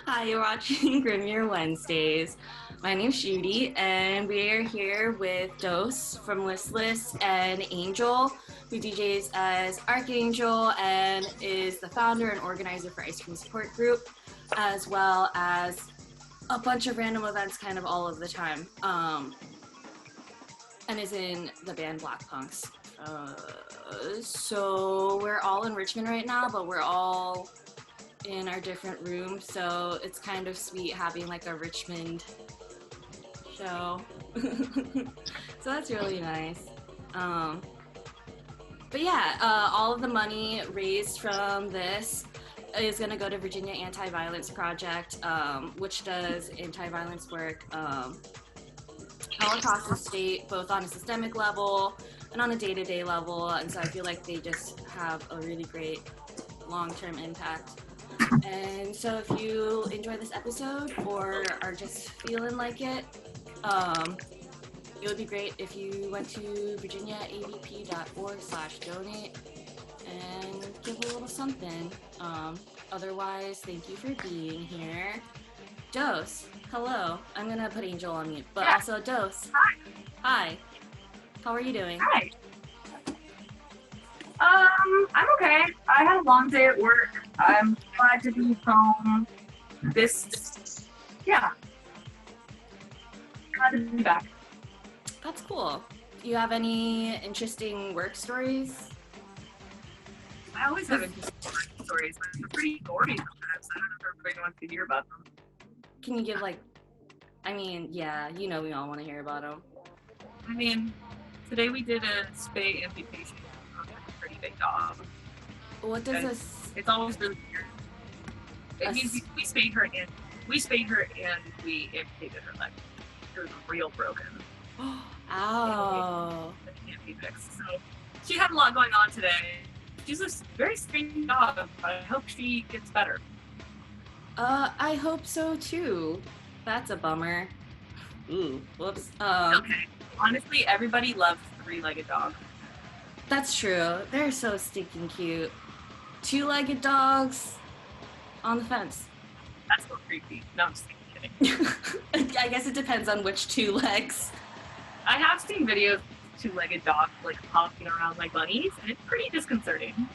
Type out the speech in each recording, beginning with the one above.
Hi, you're watching Grim Wednesdays. My name's Judy, and we're here with Dous from Listless and Angel, who DJs as Archangel and is the founder and organizer for Ice Cream Support Group, as well as a bunch of random events kind of all of the time, and is in the band BLVCKPUNX. So we're all in Richmond right now, but we're all in our different rooms, so it's kind of sweet having like a Richmond show. So that's really nice. But yeah, all of the money raised from this is going to go to Virginia Anti-Violence Project, which does anti-violence work all across the state, both on a systemic level and on a day-to-day level. And so I feel like they just have a really great long-term impact. And so if you enjoy this episode or are just feeling like it would be great if you went to virginiavp.org/donate and give a little something. Otherwise, thank you for being here. Dous, hello. I'm gonna put Angel on mute, but also Dous. Hi. Hi. How are you doing? Hi. I'm okay. I had a long day at work. I'm glad to be home. Glad to be back. That's cool. Do you have any interesting work stories? I always have interesting stories, but they're pretty gory sometimes. I don't know if everybody wants to hear about them. Can you give yeah, we all want to hear about them. Today we did a spay amputation of a pretty big dog. What does this? It's always really weird. It means we spayed her and we amputated her leg. It was real broken. Ow. So she had a lot going on today. She's a very strange dog, but I hope she gets better. I hope so too. That's a bummer. Ooh, whoops. Okay. Honestly, everybody loves three-legged dogs. That's true. They're so stinking cute. Two-legged dogs on the fence. That's so creepy. No, I'm just kidding. I guess it depends on which two legs. I have seen videos of two-legged dogs like hopping around like bunnies, and it's pretty disconcerting.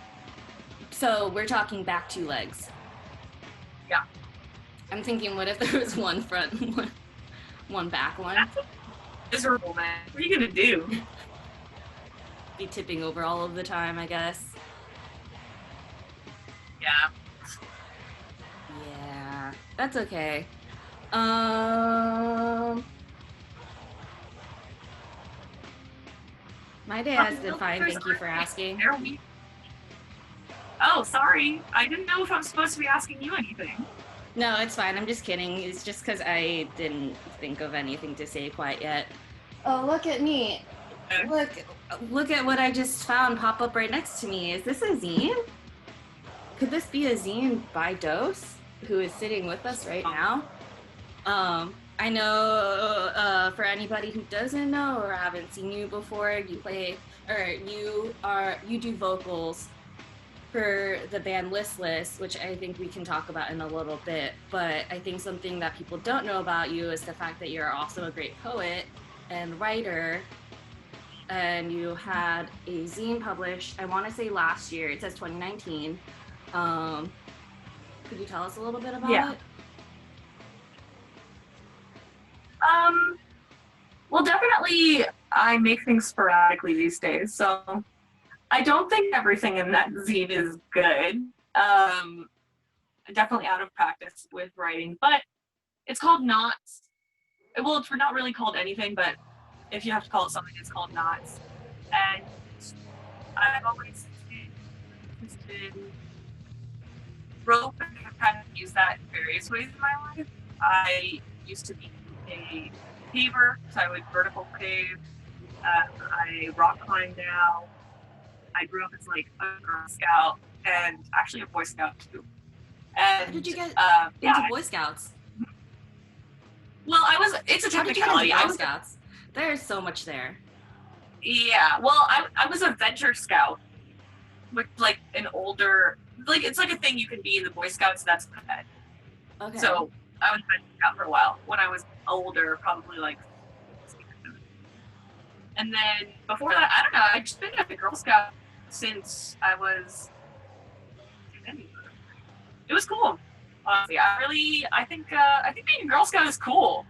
So we're talking back two legs. Yeah. I'm thinking, what if there was one front and one back one? That's miserable, man. What are you gonna do? Be tipping over all of the time, I guess. Yeah. Yeah, that's okay. My day has been fine, thank you for asking. Oh, sorry. I didn't know if I'm supposed to be asking you anything. No, it's fine. I'm just kidding. It's just because I didn't think of anything to say quite yet. Oh, look at me. Look at what I just found pop up right next to me. Is this a zine? Could this be a zine by Dous, who is sitting with us right now? I know for anybody who doesn't know or haven't seen you before, you do vocals for the band Listless, which I think we can talk about in a little bit. But I think something that people don't know about you is the fact that you're also a great poet and writer. And you had a zine published, I want to say last year. It says 2019. Could you tell us a little bit about it? Well, definitely I make things sporadically these days, so I don't think everything in that zine is good. Definitely out of practice with writing, but it's called Knots. Well, it's not really called anything, but if you have to call it something, it's called Knots. And I've always been rope and I've kind of used that in various ways in my life. I used to be a paver, so I would vertical pave. I rock climb now. I grew up as like a Girl Scout and actually a Boy Scout too. And how did you get into Boy Scouts? Well, it's a technicality. How did you get into Boy Scouts? There's so much there. Yeah, well, I was a Venture Scout, which like an older, like it's like a thing you can be in the Boy Scouts. That's bad. Okay. So I was Red Scout for a while. When I was older, probably like 16 or 17. And then before that, I don't know. I've just been a Girl Scout since I was. It was cool. Honestly, I think being a Girl Scout is cool.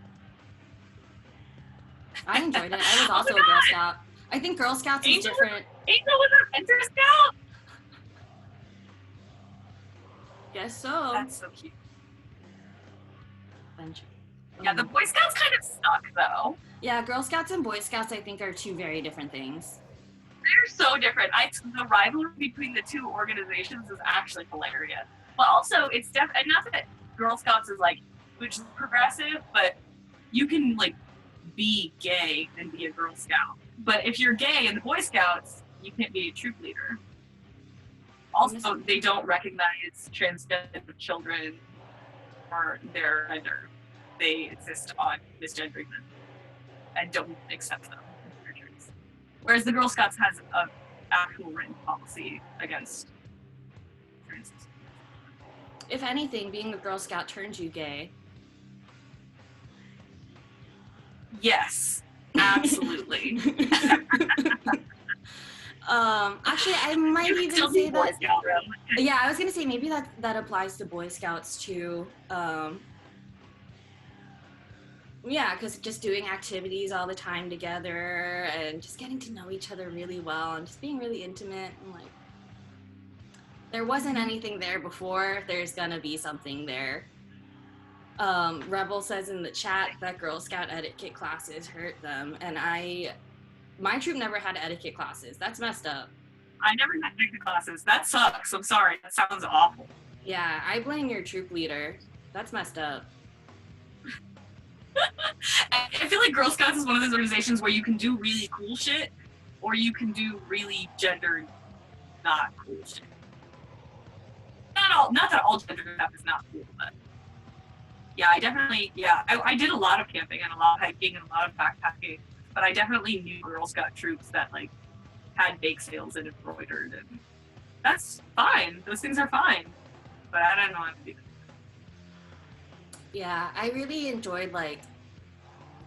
I enjoyed it. I was also a Girl Scout. I think Girl Scouts is different. Angel was a Mentor Scout. Guess so. That's so cute. Venture. Yeah, the Boy Scouts kind of suck though. Yeah, Girl Scouts and Boy Scouts, I think, are two very different things. They're so different. The rivalry between the two organizations is actually hilarious. But also, it's and not that Girl Scouts is like which is progressive, but you can like be gay and be a Girl Scout. But if you're gay in the Boy Scouts, you can't be a troop leader. Also, they don't recognize transgender children or their gender. They insist on misgendering them and don't accept them. Whereas the Girl Scouts has an actual written policy against trans. If anything, being a Girl Scout turns you gay. Yes, absolutely. Actually, I might even say that. Scout, yeah, I was gonna say maybe that applies to Boy Scouts too. Yeah, because just doing activities all the time together and just getting to know each other really well and just being really intimate and like there wasn't anything there before, there's gonna be something there. Rebel says in the chat that Girl Scout etiquette classes hurt them, and my troop never had etiquette classes. That's messed up. I never had etiquette classes. That sucks. I'm sorry. That sounds awful. Yeah, I blame your troop leader. That's messed up. I feel like Girl Scouts is one of those organizations where you can do really cool shit, or you can do really gender not cool shit. Not that all gender stuff is not cool, but yeah, I did a lot of camping and a lot of hiking and a lot of backpacking, but I definitely knew Girl Scout troops that like had bake sales and embroidered, and that's fine. Those things are fine, but I don't know how to do that. Yeah, I really enjoyed like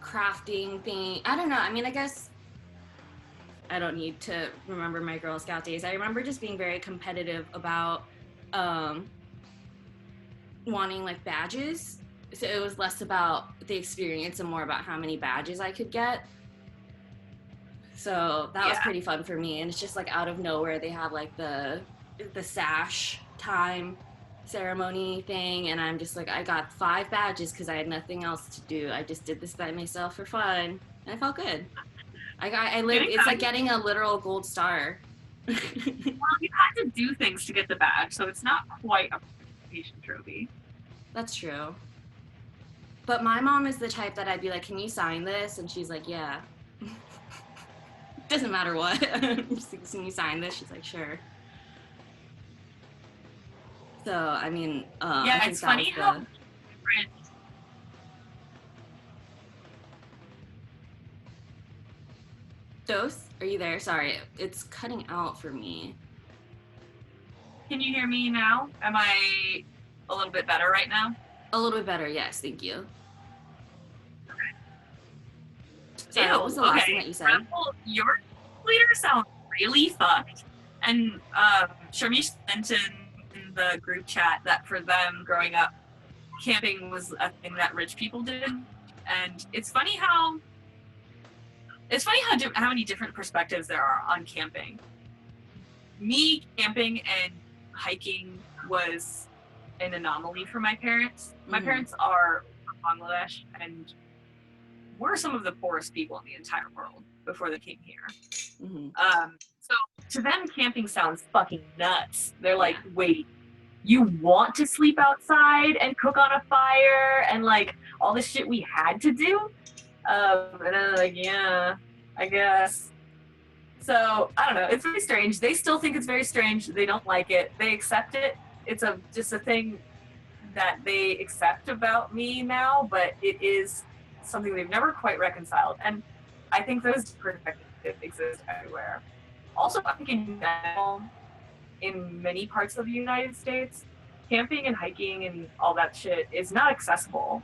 crafting thing. I don't know. I mean, I guess I don't need to remember my Girl Scout days. I remember just being very competitive about wanting like badges. So it was less about the experience and more about how many badges I could get. So that was pretty fun for me. And it's just like out of nowhere they have like the sash time ceremony thing, and I'm just like, I got 5 badges because I had nothing else to do. I just did this by myself for fun, and I felt good. I lived. It's like getting a literal gold star. Well, you had to do things to get the badge, so it's not quite a participation trophy. That's true. But my mom is the type that I'd be like, "Can you sign this?" And she's like, "Yeah." Doesn't matter what. Just like, "Can you sign this?" She's like, "Sure." So, I mean, yeah, it's funny how different. Dous, are you there? Sorry, it's cutting out for me. Can you hear me now? Am I a little bit better right now? A little bit better, yes, thank you. Okay. Sorry, what was the last thing that you said? Rebel, your leader sounds really fucked. And Sharmish sent in the group chat that for them growing up, camping was a thing that rich people did. And it's funny how many different perspectives there are on camping. Me camping and hiking was an anomaly for my parents. My parents are from Bangladesh, and we're some of the poorest people in the entire world before they came here. So to them, camping sounds fucking nuts. They're like, wait, you want to sleep outside and cook on a fire and like all the shit we had to do? And I'm like, yeah, I guess. So I don't know. It's very strange. They still think it's very strange. They don't like it. They accept it. It's just a thing that they accept about me now, but it is something they've never quite reconciled. And I think those perspectives exist everywhere. Also, I think in general, in many parts of the United States, camping and hiking and all that shit is not accessible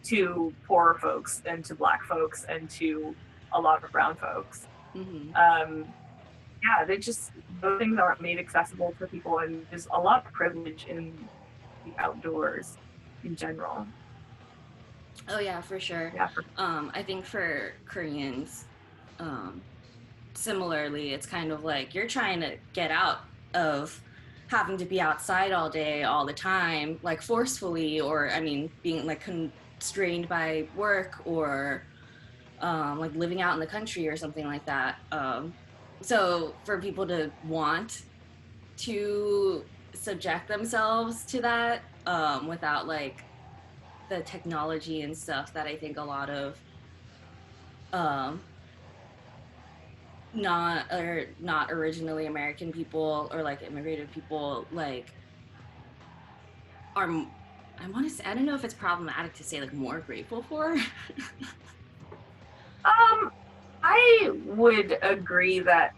to poorer folks and to Black folks and to a lot of brown folks. Yeah, those things aren't made accessible for people, and there's a lot of privilege in the outdoors in general. Oh yeah, for sure. Yeah. I think for Koreans, similarly, it's kind of like you're trying to get out of having to be outside all day, all the time, like forcefully, or I mean, being like constrained by work or like living out in the country or something like that. So for people to want to subject themselves to that without like the technology and stuff that I think a lot of um, not originally American people or like immigrated people like are, I want to say, I don't know if it's problematic to say like more grateful for. I would agree that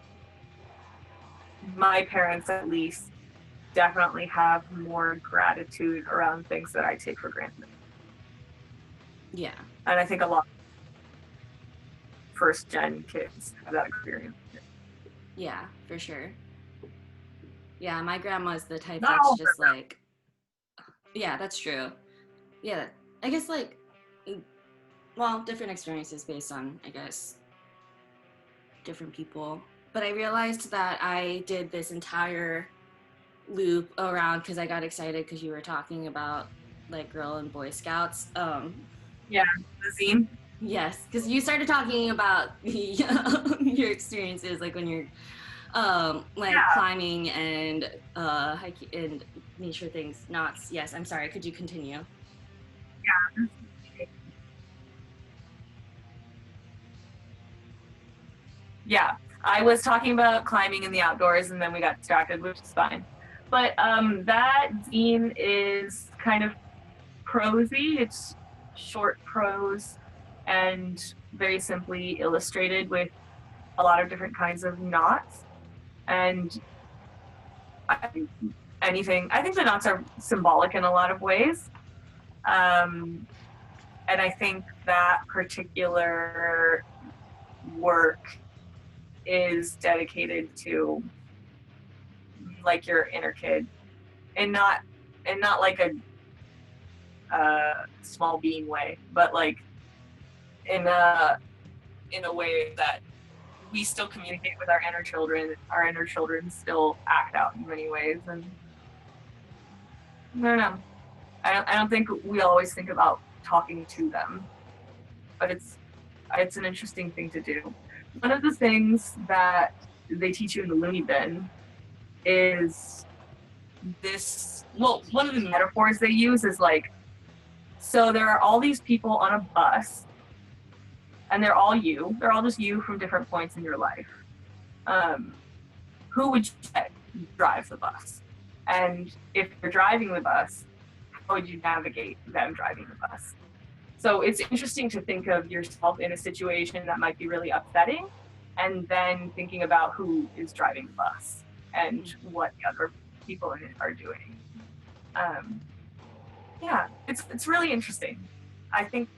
my parents at least definitely have more gratitude around things that I take for granted. Yeah. And I think a lot of first gen kids have that experience. Yeah, for sure. Yeah, my grandma's the type Not that's all just like, yeah, that's true. Yeah, I guess like, well, different experiences based on, I guess, different people. But I realized that I did this entire loop around because I got excited because you were talking about like Girl and Boy Scouts. Yeah, the zine. Yes, because you started talking about your experiences like when you're like climbing and hiking and nature things. Knots. Yes, I'm sorry. Could you continue? Yeah. Yeah, I was talking about climbing in the outdoors and then we got distracted, which is fine. But that zine is kind of prosy. It's short prose and very simply illustrated with a lot of different kinds of knots. And I think the knots are symbolic in a lot of ways. And I think that particular work is dedicated to like your inner kid, and not like a small being way, but like in a way that we still communicate with our inner children. Our inner children still act out in many ways, and I don't know. I don't think we always think about talking to them, but it's an interesting thing to do. One of the things that they teach you in the Looney Bin is this. Well, one of the metaphors they use is like, so there are all these people on a bus, and they're all you. They're all just you from different points in your life. Who would you drive the bus? And if you're driving the bus, how would you navigate them driving the bus? So it's interesting to think of yourself in a situation that might be really upsetting, and then thinking about who is driving the bus and what the other people in it are doing. Yeah, it's really interesting. I think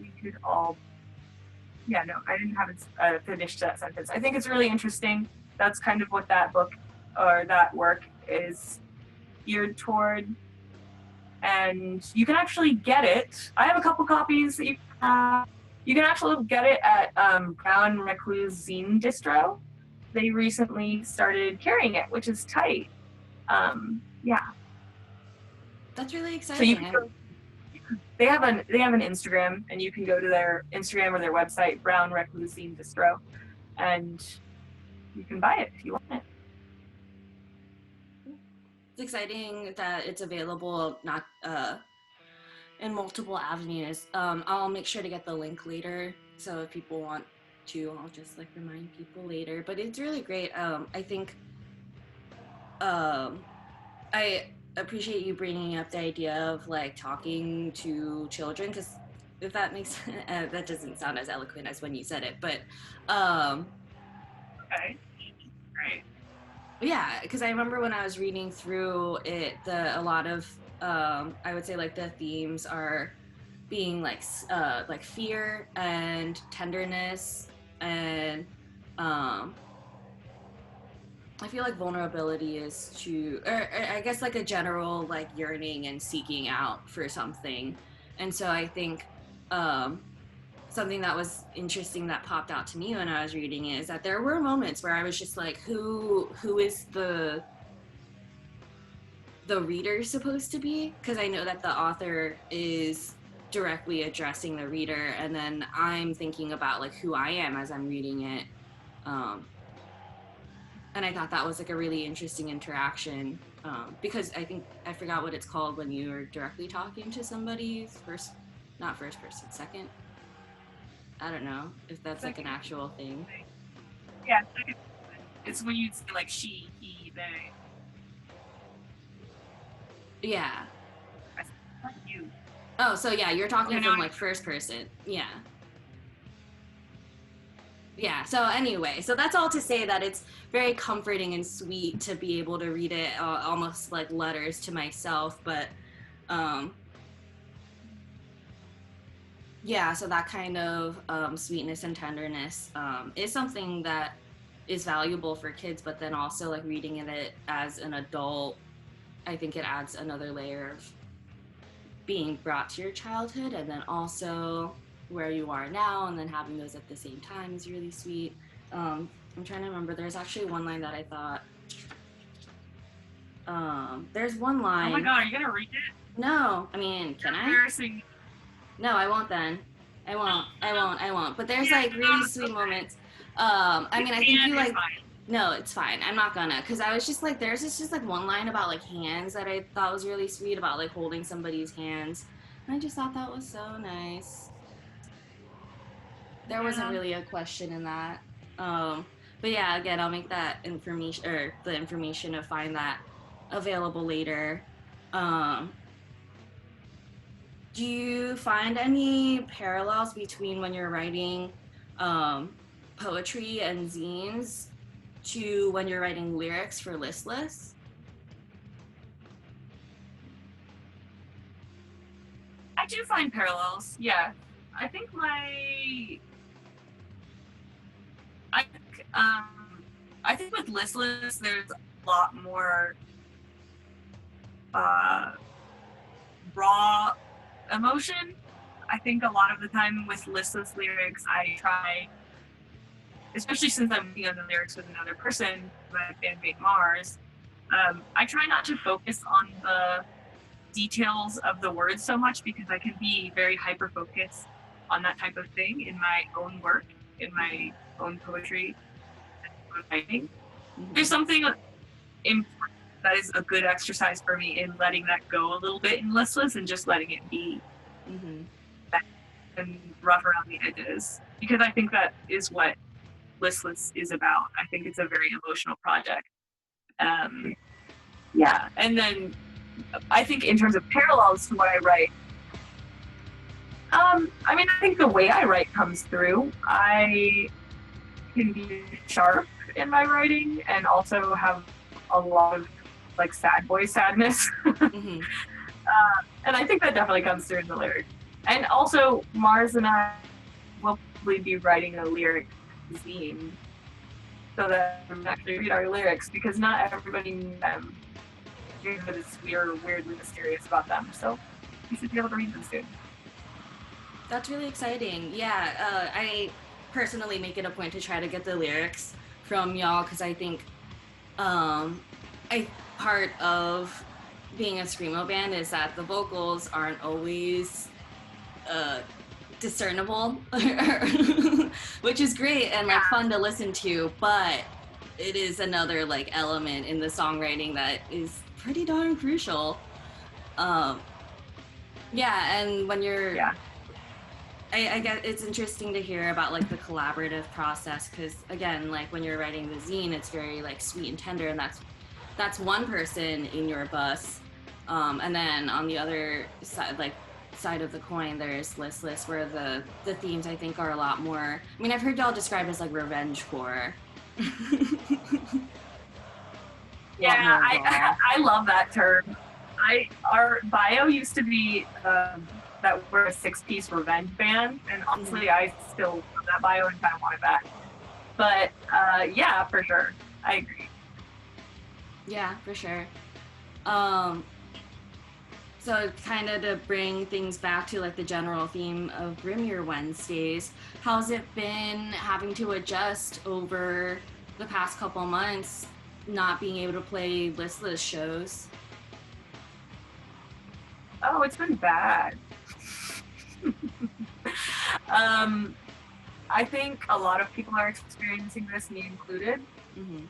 we could all. Yeah, no, I didn't have it finished that sentence. I think it's really interesting. That's kind of what that book or that work is geared toward. And you can actually get it. I have a couple copies that you can actually get it at Brown Recluse Zine Distro. They recently started carrying it, which is tight. Yeah. That's really exciting. So they have an Instagram, and you can go to their Instagram or their website, Brown Recluse Zine Distro, and you can buy it if you want it. It's exciting that it's available not in multiple avenues. I'll make sure to get the link later, so if people want to, I'll just like remind people later. But it's really great. I think I appreciate you bringing up the idea of like talking to children, because if that makes that doesn't sound as eloquent as when you said it, but Okay, great. Yeah, because I remember when I was reading through it, a lot of I would say like the themes are being like fear and tenderness and um, I feel like vulnerability is or I guess like a general like yearning and seeking out for something, and so I think um, something that was interesting that popped out to me when I was reading it is that there were moments where I was just like, who is the reader supposed to be? Because I know that the author is directly addressing the reader, and then I'm thinking about like who I am as I'm reading it. Um, and I thought that was like a really interesting interaction because I think I forgot what it's called when you're directly talking to somebody first, not first person, second. I don't know if that's like an Second, actual thing. yeah, second. It's when you say like she, he, they. Yeah. I said, not you. Oh, so yeah, you're talking You know, from like first person. Yeah. Yeah, so anyway, so that's all to say that it's very comforting and sweet to be able to read it almost like letters to myself, but um yeah, so that kind of sweetness and tenderness is something that is valuable for kids, but then also like reading it as an adult, I think it adds another layer of being brought to your childhood and then also where you are now and then having those at the same time is really sweet. I'm trying to remember. There's actually one line that I thought. There's one oh my line. god, are you gonna read it? No, I mean, can You're I? embarrassing. No, I won't then. I won't. I won't. I won't. But there's Yeah, like really sweet okay. moments. I You mean, I think can, you it's like. fine. No, it's fine. I'm not gonna, cause I was just like, there's just like one line about like hands that I thought was really sweet about like holding somebody's hands, and I just thought that was so nice. There wasn't Yeah. really a question in that. Um, but yeah, again, I'll make that information or the information to find that available later. Um, do you find any parallels between when you're writing um, poetry and zines to when you're writing lyrics for Listless? I do find parallels. Yeah. I think I think, I think with Listless, there's a lot more uh, raw emotion. I think a lot of the time with Listless lyrics, I try, especially since I'm working on the lyrics with another person, my bandmate Mars, I try not to focus on the details of the words so much because I can be very hyper focused on that type of thing in my own work, in my own poetry and writing. There's something important that is a good exercise for me in letting that go a little bit in Listless and just letting it be Mm-hmm. and rough around the edges because I think that is what Listless is about. I think it's a very emotional project. Um, yeah, and then I think in terms of parallels to what I write, I mean, I think the way I write comes through. I can be sharp in my writing and also have a lot of like sad boy sadness. Mm-hmm. And I think that definitely comes through in the lyrics. And also, Mars and I will probably be writing a lyric zine so that we can actually read our lyrics because not everybody knew them. We're weirdly mysterious about them. So you should be able to read them soon. That's really exciting. Yeah, I personally make it a point to try to get the lyrics from y'all because I think um, I part of being a screamo band is that the vocals aren't always uh, discernible, which is great and like fun to listen to, but it is another like element in the songwriting that is pretty darn crucial. Um, yeah, and when you're I guess it's interesting to hear about like the collaborative process because again, like when you're writing the zine, it's very like sweet and tender, and that's one person in your bus, and then on the other side, like side of the coin, there's Listless, where the themes I think are a lot more. I mean, I've heard y'all described as like revenge core. a lot more involved. I love that term. Our bio used to be that we're a 6-piece revenge band, and honestly, I still love that bio and kind of want it back. But yeah, for sure, I agree. Yeah, for sure. So kind of to bring things back to like the general theme of Grimmier Wednesdays, how's it been having to adjust over the past couple months, not being able to play Listless shows? Oh, it's been bad. I think a lot of people are experiencing this, me included. Mm-hmm.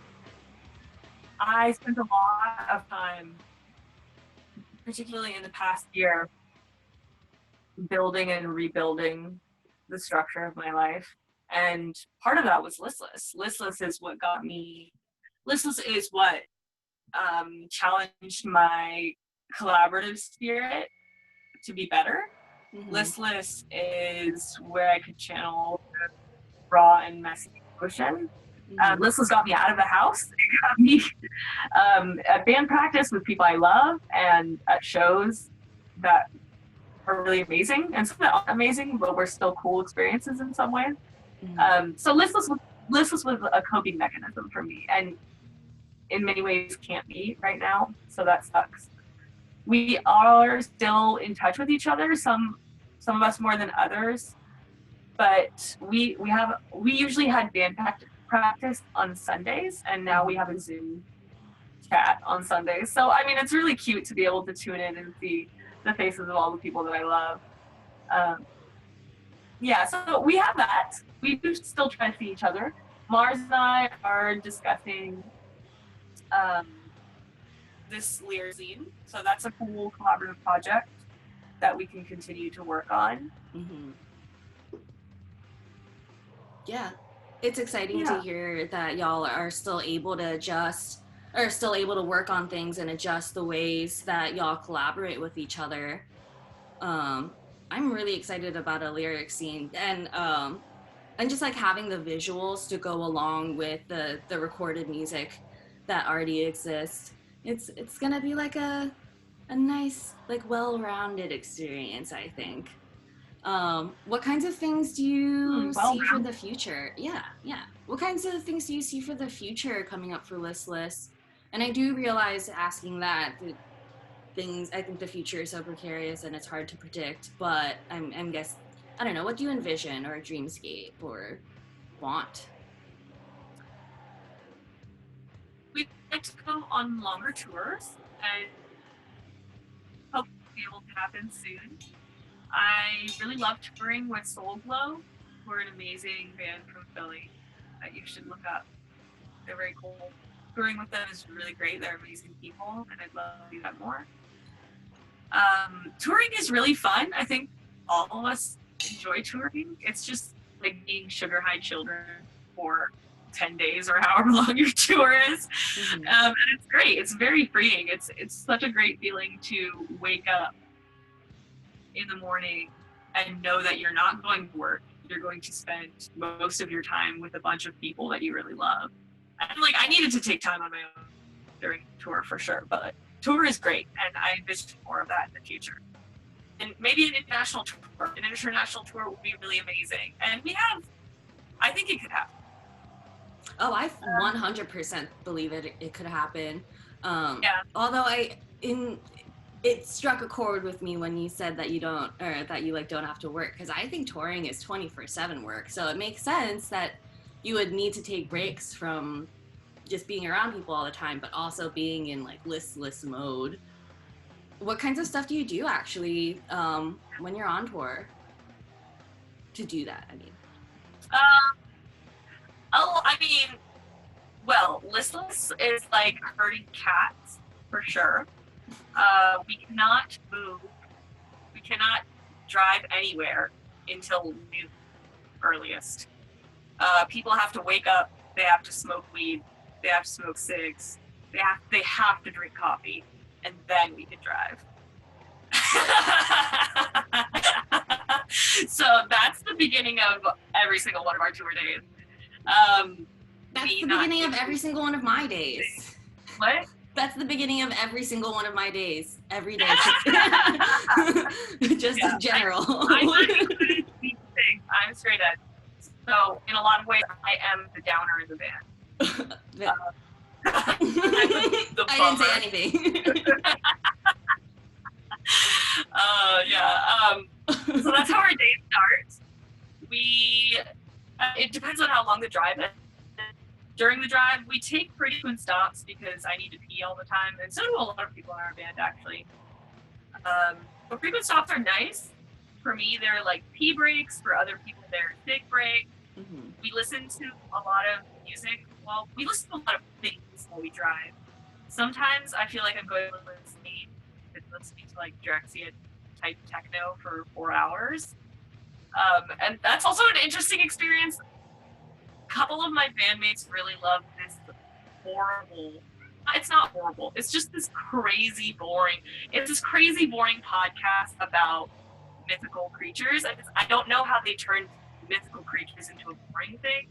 I spent a lot of time, particularly in the past year, building and rebuilding the structure of my life. And part of that was Listless. Listless is what challenged my collaborative spirit to be better. Mm-hmm. Listless is where I could channel raw and messy emotion. Listless got me out of the house. It got me at band practice with people I love and at shows that are really amazing and some that aren't amazing, but were still cool experiences in some way. So Listless was a coping mechanism for me, and in many ways can't be right now. So that sucks. We are still in touch with each other. Some of us more than others, but we usually had band practice on Sundays, and now we have a Zoom chat on Sundays. So I mean, it's really cute to be able to tune in and see the faces of all the people that I love. Yeah, so we have that. We do still try to see each other. Mars and I are discussing this Lear zine, so that's a cool collaborative project that we can continue to work on. Yeah, it's exciting to hear that y'all are still able to adjust or still able to work on things and adjust the ways that y'all collaborate with each other. I'm really excited about a lyric scene and just like having the visuals to go along with the recorded music that already exists. It's gonna be like a nice, like well-rounded experience, I think. What kinds of things do you see for the future? Yeah. What kinds of things do you see for the future coming up for Listless? And I do realize asking that I think the future is so precarious and it's hard to predict, but I'm guess, I don't know, what do you envision or dreamscape or want? We'd like to go on longer tours and hope to be able to happen soon. I really love touring with Soul Glow, who are an amazing band from Philly that you should look up. They're very cool. Touring with them is really great. They're amazing people, and I'd love to do that more. Touring is really fun. I think all of us enjoy touring. It's just like being sugar high children for 10 days or however long your tour is. And it's great. It's very freeing. It's such a great feeling to wake up in the morning and know that you're not going to work. You're going to spend most of your time with a bunch of people that you really love. And like, I needed to take time on my own during the tour for sure, but tour is great, and I envision more of that in the future. And maybe an international tour would be really amazing. And I think it could happen. Oh, I 100% believe it could happen. Yeah. Although it struck a chord with me when you said that you don't have to work, because I think touring is 24/7 work. So it makes sense that you would need to take breaks from just being around people all the time, but also being in like listless mode. What kinds of stuff do you do actually when you're on tour to do that? I mean, Listless is like herding cats for sure. We cannot move. We cannot drive anywhere until noon earliest. People have to wake up. They have to smoke weed. They have to smoke cigs. They have to drink coffee, and then we can drive. So that's the beginning of every single one of our tour days. That's the beginning of every single one of my days. What? That's the beginning of every single one of my days. Every day. Just in general. I'm straight edge. So in a lot of ways, I am the downer in the band. I didn't say anything. So that's how our day starts. It depends on how long the drive is. During the drive, we take pretty frequent stops because I need to pee all the time, and so do a lot of people in our band, actually. But frequent stops are nice. For me, they're like pee breaks. For other people, they're sick breaks. Mm-hmm. We listen to a lot of music. Well, we listen to a lot of things while we drive. Sometimes I feel like I'm going to listening to like Drexciya type techno for 4 hours. And that's also an interesting experience. A couple of my bandmates really love this horrible, it's not horrible, it's just this crazy boring, podcast about mythical creatures. I don't know how they turned mythical creatures into a boring thing,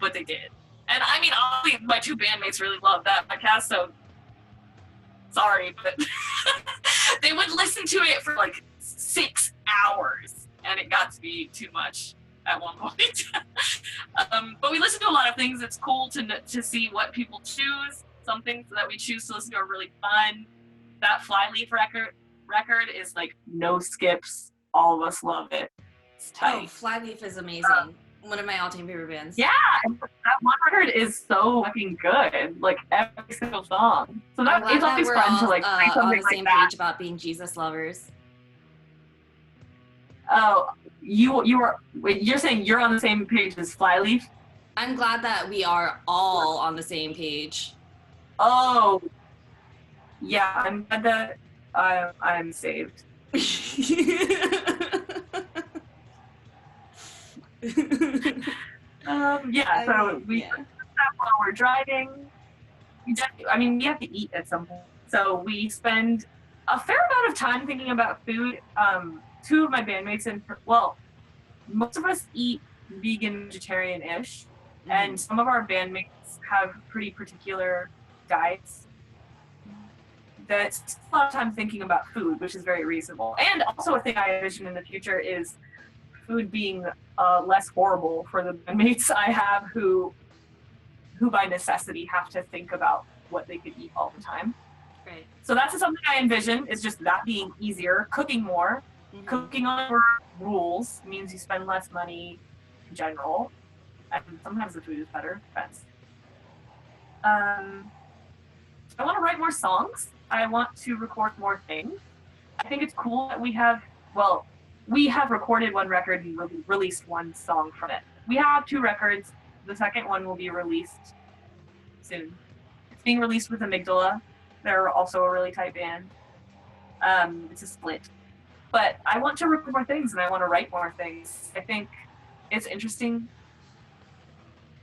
but they did. And I mean, obviously, my two bandmates really love that podcast, so sorry, but they would listen to it for like 6 hours, and it got to be too much at one point. But we listen to a lot of things. It's cool to see what people choose. Some things that we choose to listen to are really fun. That Flyleaf record is like no skips. All of us love it. It's tight. Oh, Flyleaf is amazing. One of my all-time favorite bands. Yeah, and that one record is so fucking good. Like every single song. So it's always fun to like play something on the same like page about being Jesus lovers. Oh, you're saying you're on the same page as Flyleaf? I'm glad that we are all on the same page. Oh, yeah, I'm glad that I'm saved. So we do that while we're driving. We have to eat at some point. So we spend a fair amount of time thinking about food. Two of my bandmates, most of us eat vegan, vegetarian-ish, and some of our bandmates have pretty particular diets. That's a lot of time thinking about food, which is very reasonable. And also a thing I envision in the future is food being less horrible for the bandmates I have who by necessity have to think about what they could eat all the time. Right. So that's something I envision, is just that being easier, cooking more. Mm-hmm. Cooking on rules means you spend less money in general, and sometimes the food is better, depends. I want to write more songs. I want to record more things. I think it's cool that we have recorded one record and released one song from it. We have 2 records. The second one will be released soon. It's being released with Amygdala. They're also a really tight band. It's a split. But I want to record more things and I want to write more things. I think it's interesting.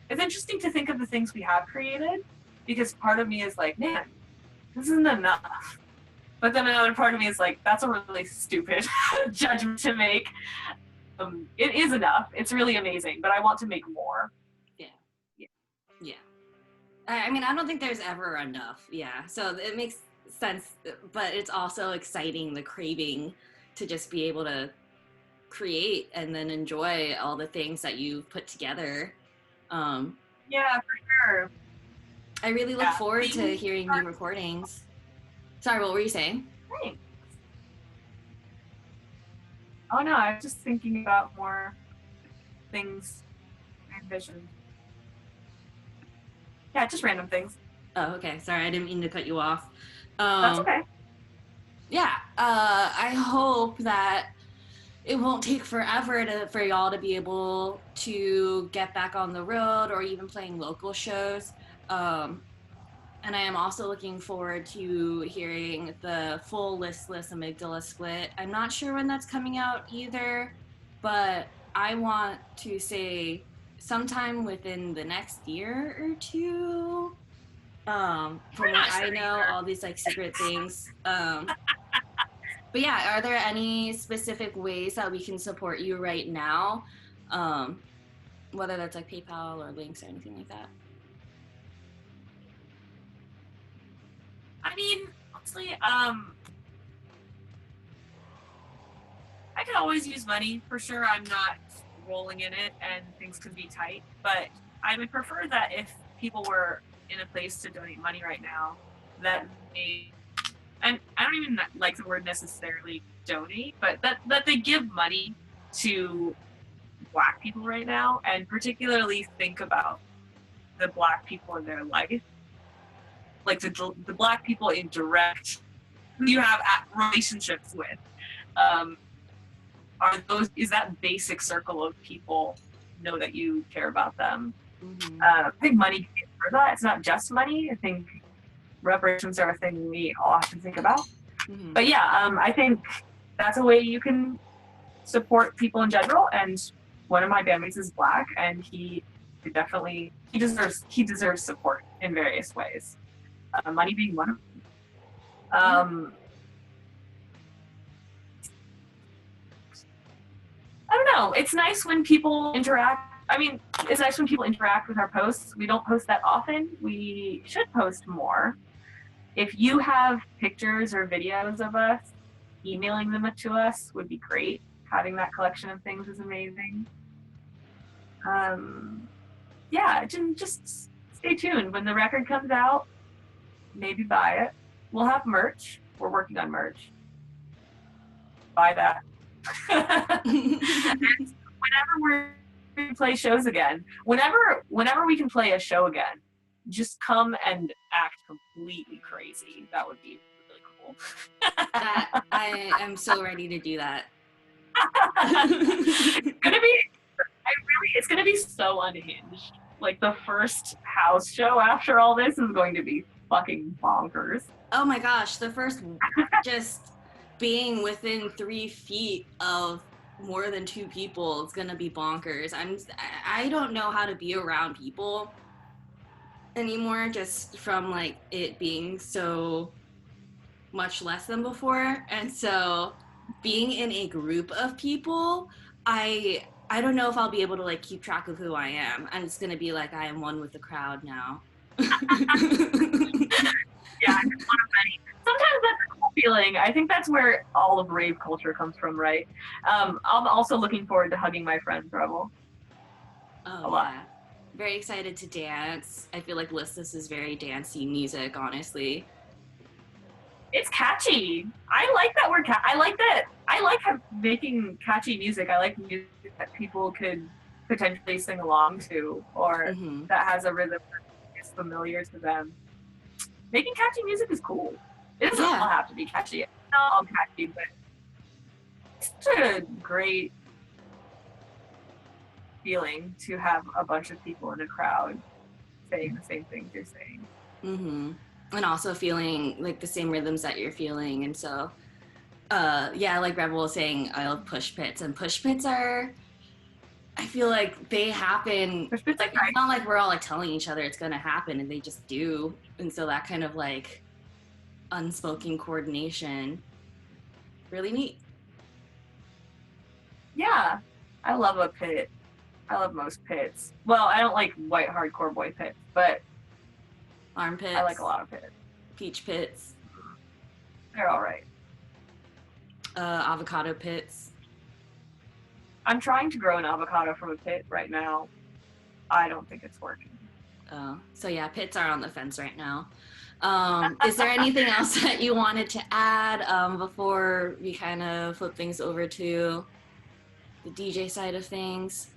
It's interesting to think of the things we have created, because part of me is like, man, this isn't enough. But then another part of me is like, that's a really stupid judgment to make. It is enough. It's really amazing, but I want to make more. Yeah. I mean, I don't think there's ever enough. Yeah. So it makes sense, but it's also exciting, the craving to just be able to create and then enjoy all the things that you've put together. Yeah, for sure. I really look forward to hearing new recordings. Sorry, what were you saying? Thanks. Oh no, I was just thinking about more things I envisioned. Yeah, just random things. Oh, okay. Sorry, I didn't mean to cut you off. That's okay. Yeah, I hope that it won't take forever for y'all to be able to get back on the road or even playing local shows. And I am also looking forward to hearing the full Listless Amygdala split. I'm not sure when that's coming out either, but I want to say sometime within the next year or two. From what I know, all these like secret things. But yeah, are there any specific ways that we can support you right now? Whether that's like PayPal or links or anything like that? I mean, honestly, I could always use money for sure. I'm not rolling in it, and things could be tight. But I would prefer that if people were in a place to donate money right now, that they, and I don't even like the word necessarily donate, but that they give money to Black people right now, and particularly think about the Black people in their life, like the Black people in direct who you have relationships with. Um, is that basic circle of people know that you care about them? Mm-hmm. I think money can get for that. It's not just money. I think reparations are a thing we all have to think about. Mm-hmm. But yeah, I think that's a way you can support people in general. And one of my bandmates is Black, and he deserves support in various ways. Money being one of them. I don't know. It's nice when people interact. I mean, it's nice when people interact with our posts. We don't post that often. We should post more. If you have pictures or videos of us, emailing them to us would be great. Having that collection of things is amazing. Yeah, just stay tuned. When the record comes out, maybe buy it. We'll have merch. We're working on merch. Buy that. And whenever we play shows again, whenever we can play a show again, just come and act completely crazy. That would be really cool. That I am so ready to do that. It's gonna be so unhinged. Like the first house show after all this is going to be fucking bonkers. Oh my gosh, the first just being within 3 feet of more than 2 people is gonna be bonkers. I don't know how to be around people anymore, just from like it being so much less than before. And so being in a group of people, I don't know if I'll be able to like keep track of who I am. I'm just gonna be like I am one with the crowd now. Yeah, I'm just one of many. Sometimes that's a cool feeling. I think that's where all of rave culture comes from, right? I'm also looking forward to hugging my friends, Rebel. Oh, a lot. Yeah. Very excited to dance. I feel like Listless is very dancey music, honestly. It's catchy. I like that word. I like that. I like making catchy music. I like music that people could potentially sing along to, or Mm-hmm. that has a rhythm that is familiar to them. Making catchy music is cool. It doesn't all have to be catchy. It's not all catchy, but it's such a great feeling to have a bunch of people in a crowd saying the same things you're saying. Mm-hmm. And also feeling like the same rhythms that you're feeling. And so, yeah, like Rebel was saying, I love push pits. And push pits are, I feel like they happen. Push pits, like, it's not like we're all like telling each other it's going to happen, and they just do. And so that kind of like unspoken coordination, really neat. Yeah, I love a pit. I love most pits. Well, I don't like white hardcore boy pits, but Armpits. I like a lot of pits. Peach pits. They're all right. Avocado pits. I'm trying to grow an avocado from a pit right now. I don't think it's working. Oh, so yeah, pits are on the fence right now. Is there anything else that you wanted to add before we kind of flip things over to the DJ side of things?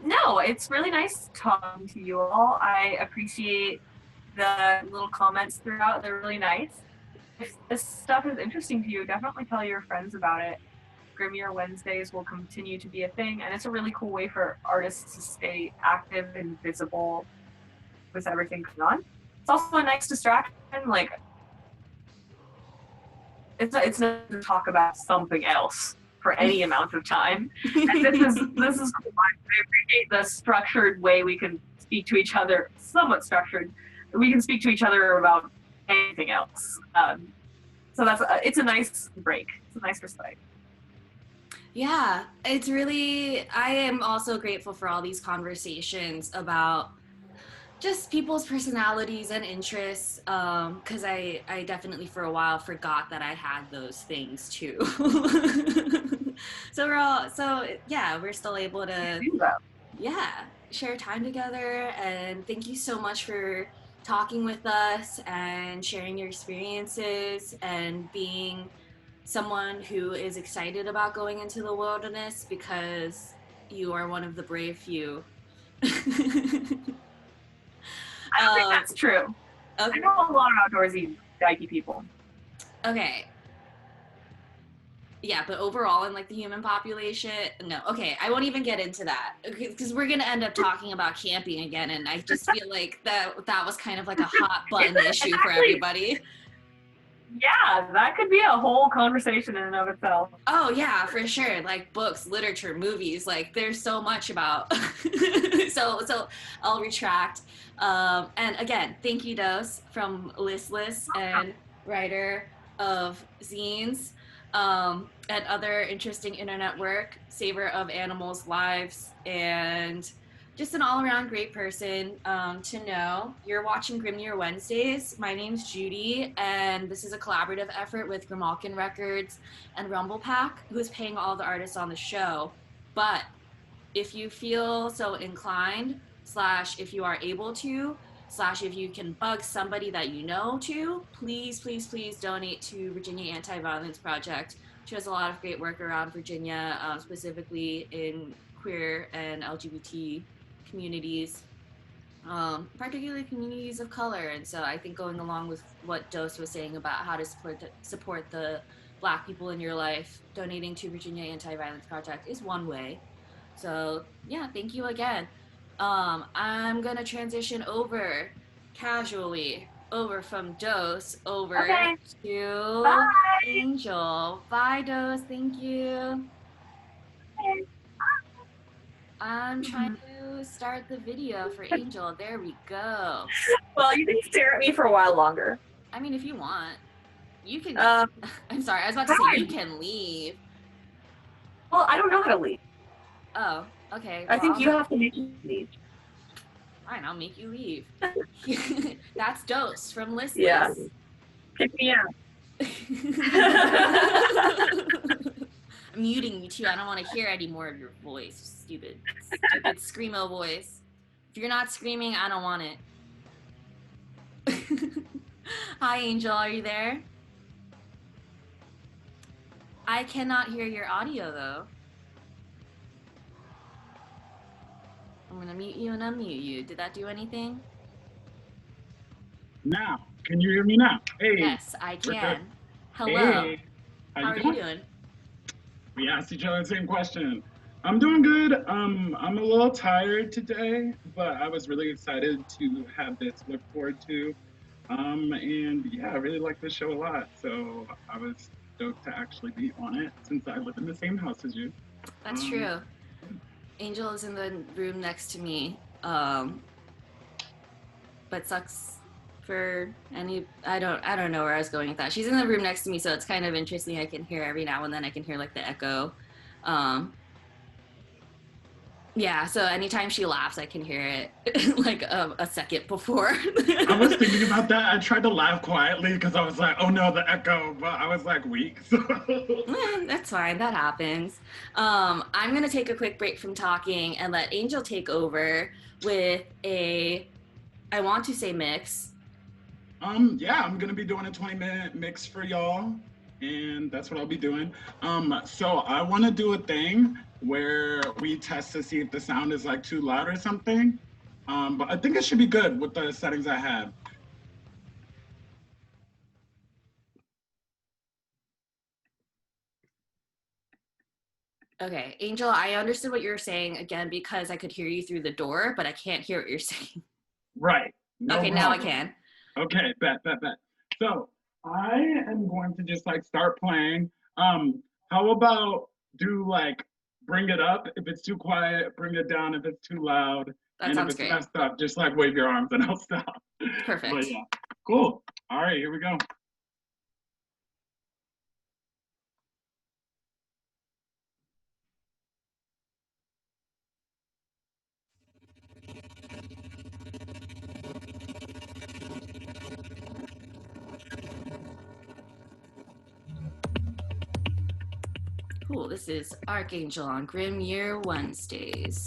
No, it's really nice talking to you all. I appreciate the little comments throughout. They're really nice. If this stuff is interesting to you, definitely tell your friends about it. Grimier Wednesdays will continue to be a thing, and it's a really cool way for artists to stay active and visible with everything going on. It's also a nice distraction. Like, it's not to talk about something else for any amount of time. And this is cool. I appreciate the structured way we can speak to each other, somewhat structured. We can speak to each other about anything else. So it's a nice break. It's a nice respite. Yeah, it's really, I am also grateful for all these conversations about just people's personalities and interests, because I definitely for a while forgot that I had those things too. So yeah, we're still able to, Do that. yeah, share time together. And thank you so much for talking with us and sharing your experiences and being someone who is excited about going into the wilderness, because you are one of the brave few. I don't think um, that's true. I okay, know a lot of outdoorsy dyky people. okay, yeah, but overall in like the human population, no. Okay, I won't even get into that because we're gonna end up talking about camping again, and I just feel like that was kind of like a hot button It's issue for actually, everybody. yeah, that could be a whole conversation in and of itself. Oh yeah, for sure. Like books, literature, movies. Like there's so much about. So I'll retract. And again, thank you, Dous, from Listless and writer of zines, and other interesting internet work, saver of animals' lives, and just an all-around great person to know. You're watching Grimnir Wednesdays. My name's Judy, and this is a collaborative effort with Grimalkin Records and Rumblepak, who's paying all the artists on the show. But if you feel so inclined, slash, if you are able to, slash, if you can bug somebody that you know to, please, please, please donate to Virginia Anti-Violence Project, which has a lot of great work around Virginia, specifically in queer and LGBT communities, particularly communities of color. And so I think going along with what Dose was saying about how to support the Black people in your life, donating to Virginia Anti-Violence Project is one way. So yeah, thank you again. I'm gonna transition over casually over from Dose over Okay, to bye. Angel. Bye, Dose. Thank you. I'm trying to start the video for Angel. There we go. Well, you can stare at me for a while longer. I mean, if you want, you can. Um, I'm sorry, I was about to say you Hi. can leave. Well, I don't know how to leave. Oh, okay. I Well, think you have to make me leave. fine, I'll make you leave. That's Dose from Yeah, Listless. kick me out. I'm muting you too. I don't want to hear any more of your voice. Stupid, stupid screamo voice. If you're not screaming, I don't want it. Hi, Angel. Are you there? I cannot hear your audio though. I'm gonna mute you and unmute you. Did that do anything? Now, can you hear me now? Hey, Yes, I we're good. can. Hello. Hey, How are you doing? We asked each other the same question. I'm doing good. I'm a little tired today, but I was really excited to have this to look forward to. And yeah, I really like this show a lot. So I was stoked to actually be on it since I live in the same house as you. That's Um, true. Angel is in the room next to me, but sucks for any. I don't know where I was going with that. She's in the room next to me, so it's kind of interesting. I can hear every now and then. I can hear like the echo. Um, yeah, so anytime she laughs, I can hear it like a second before. I was thinking about that. I tried to laugh quietly because I was like, oh no, the echo, but I was like weak. So. That's fine. That happens. I'm gonna take a quick break from talking and let Angel take over with a, I want to say mix. Yeah, I'm gonna be doing a 20-minute mix for y'all, and that's what I'll be doing. So I want to do a thing where we test to see if the sound is like too loud or something. But I think it should be good with the settings I have. Okay, Angel, I understood what you were saying again because I could hear you through the door, but I can't hear what you're saying. Right, no Okay, now I problem. can. Okay, bet. So I am going to just like start playing. How about do like bring it up if it's too quiet, bring it down if it's too loud, That and if sounds it's great. messed up, just like wave your arms and I'll stop. But Perfect. yeah, cool. All right, here we go. Cool. This is Archangel on Grim Year Wednesdays.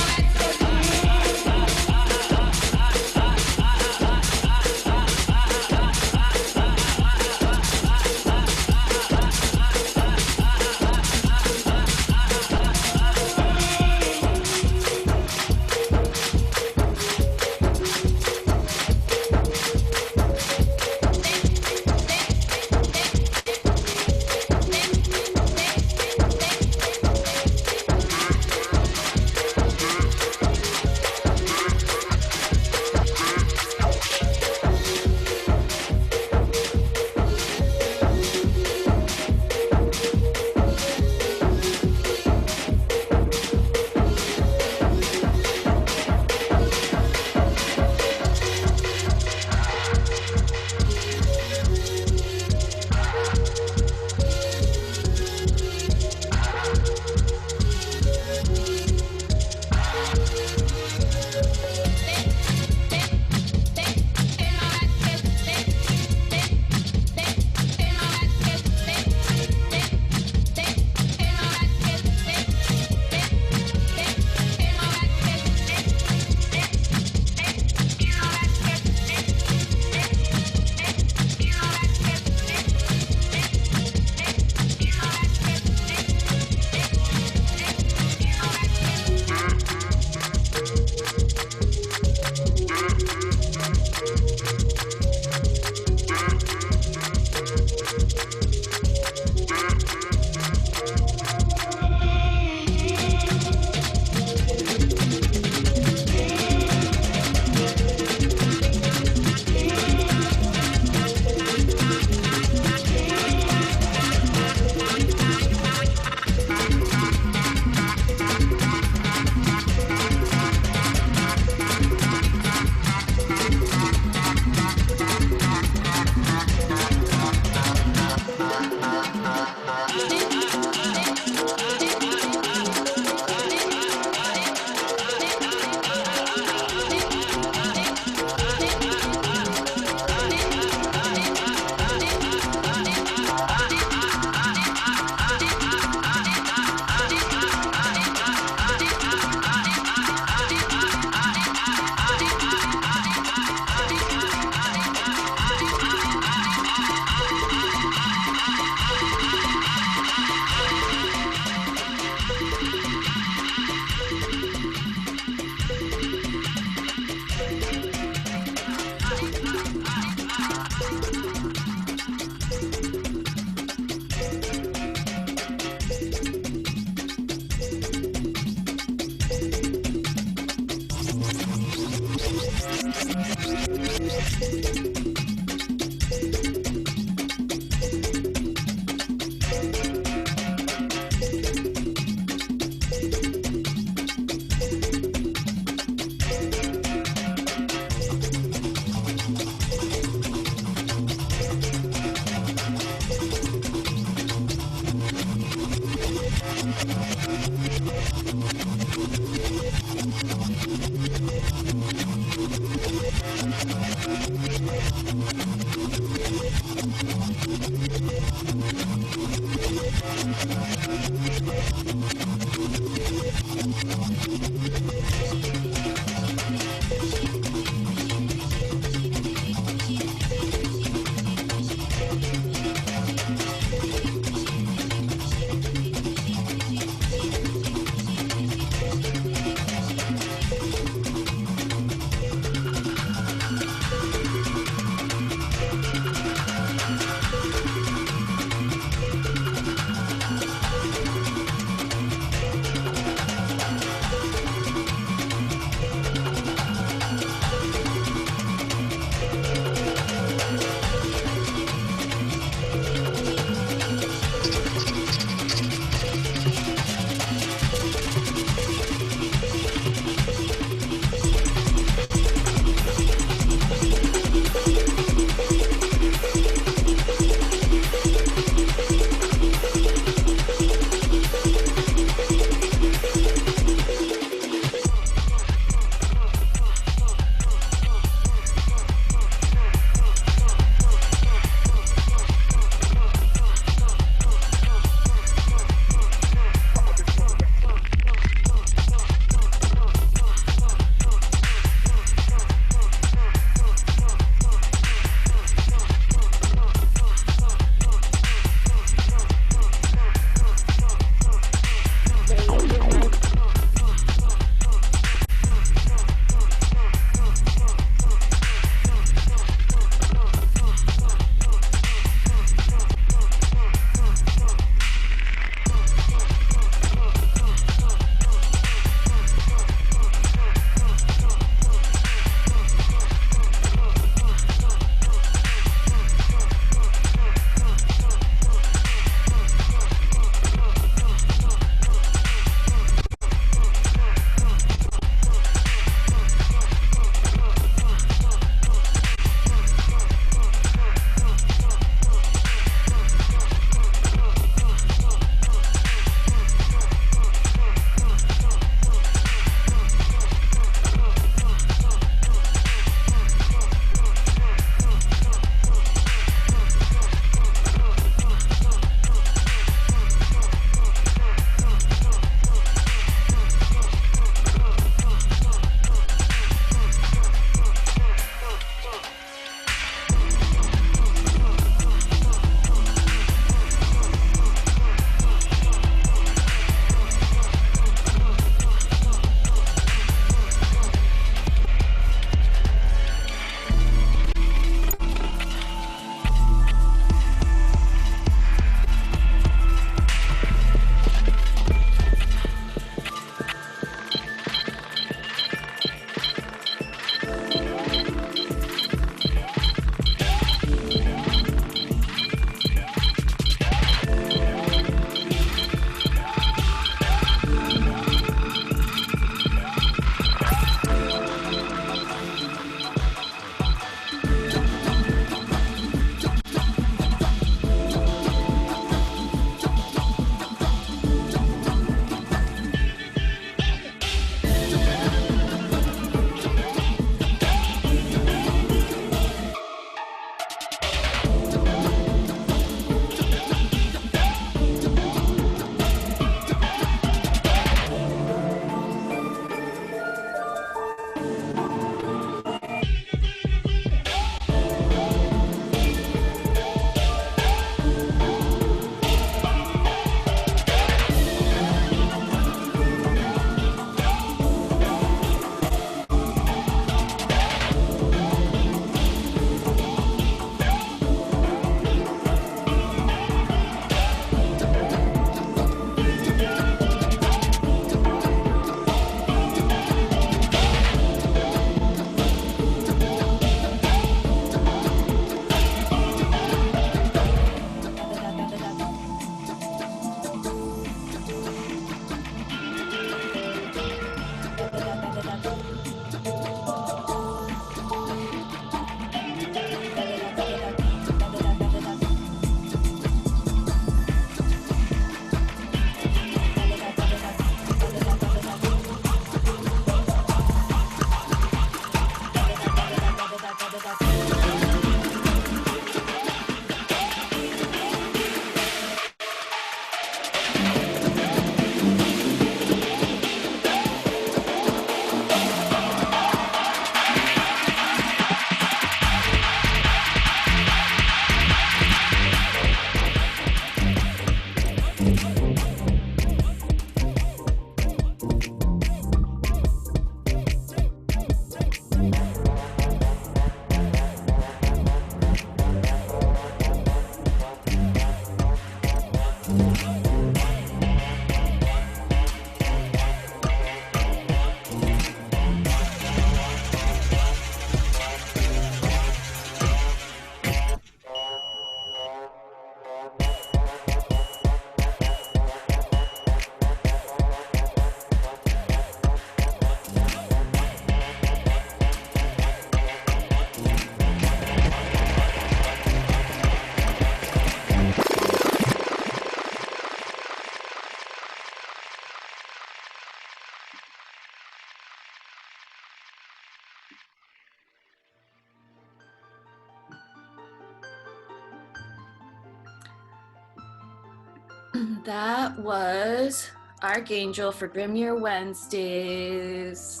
That was Archangel for Grimyear Wednesdays.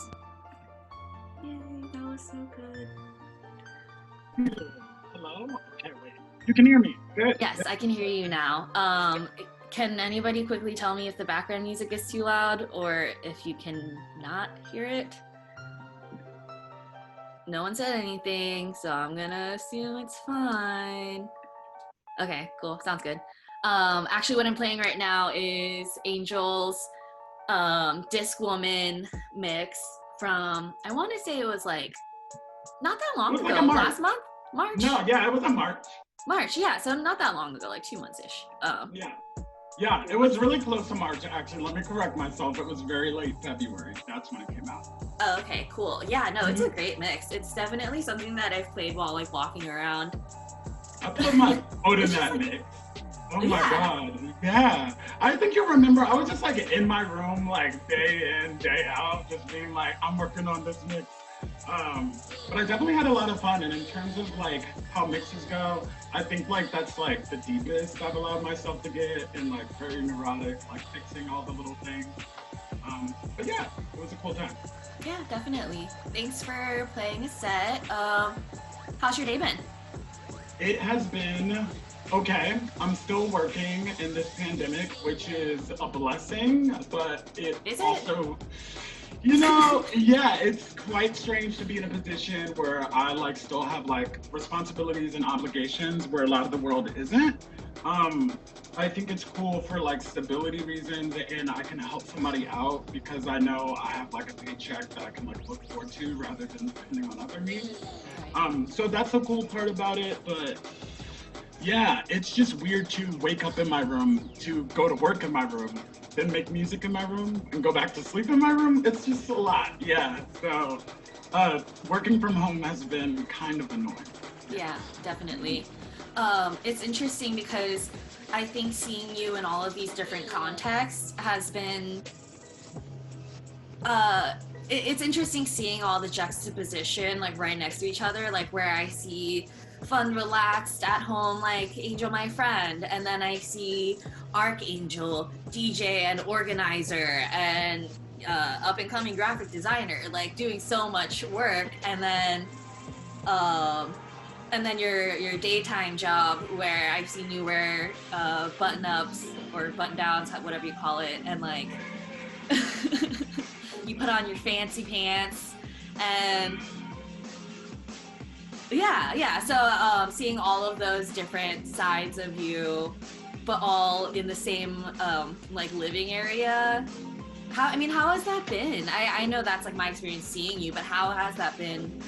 Yay, that was so good. Hello? Okay, wait. You can hear me. Good. Yes, I can hear you now. Can anybody quickly tell me if the background music is too loud or if you can not hear it? No one said anything, so I'm gonna assume it's fine. Okay, cool. Sounds good. Actually, what I'm playing right now is Angel's Disc Woman mix from, I want to say it was like not that long ago. Like last month? March? No, yeah, it was in March. March, yeah. So not that long ago, like 2 months-ish. Yeah, it was really close to March, actually. Let me correct myself. It was very late February. That's when it came out. Oh, okay, cool. Yeah, no, it's a great mix. It's definitely something that I've played while like walking around. I put my foot in that mix. Oh my God. Yeah. I think you remember, I was just like in my room, like day in, day out, just being like, I'm working on this mix. But I definitely had a lot of fun. And in terms of like how mixes go, I think like that's like the deepest I've allowed myself to get, and like very neurotic, like fixing all the little things. But yeah, it was a cool time. Yeah, definitely. Thanks for playing a set. How's your day been? It has been okay. I'm still working in this pandemic, which is a blessing, but it's also, you know, yeah, it's quite strange to be in a position where I like still have like responsibilities and obligations where a lot of the world isn't. I think it's cool for like stability reasons, and I can help somebody out because I know I have like a paycheck that I can like look forward to rather than depending on other needs. So that's the cool part about it, but yeah, it's just weird to wake up in my room, to go to work in my room, then make music in my room, and go back to sleep in my room. It's just a lot, yeah. So working from home has been kind of annoying. Yeah, definitely. It's interesting because I think seeing you in all of these different contexts has been, it's interesting seeing all the juxtaposition like right next to each other, like where I see fun, relaxed, at home, like Angel, my friend, and then I see Archangel, DJ and organizer and up and coming graphic designer, like doing so much work, and then your daytime job where I've seen you wear button-ups or button-downs, whatever you call it, and like you put on your fancy pants, and so seeing all of those different sides of you, but all in the same like living area. How has that been? I know that's like my experience seeing you, but how has that been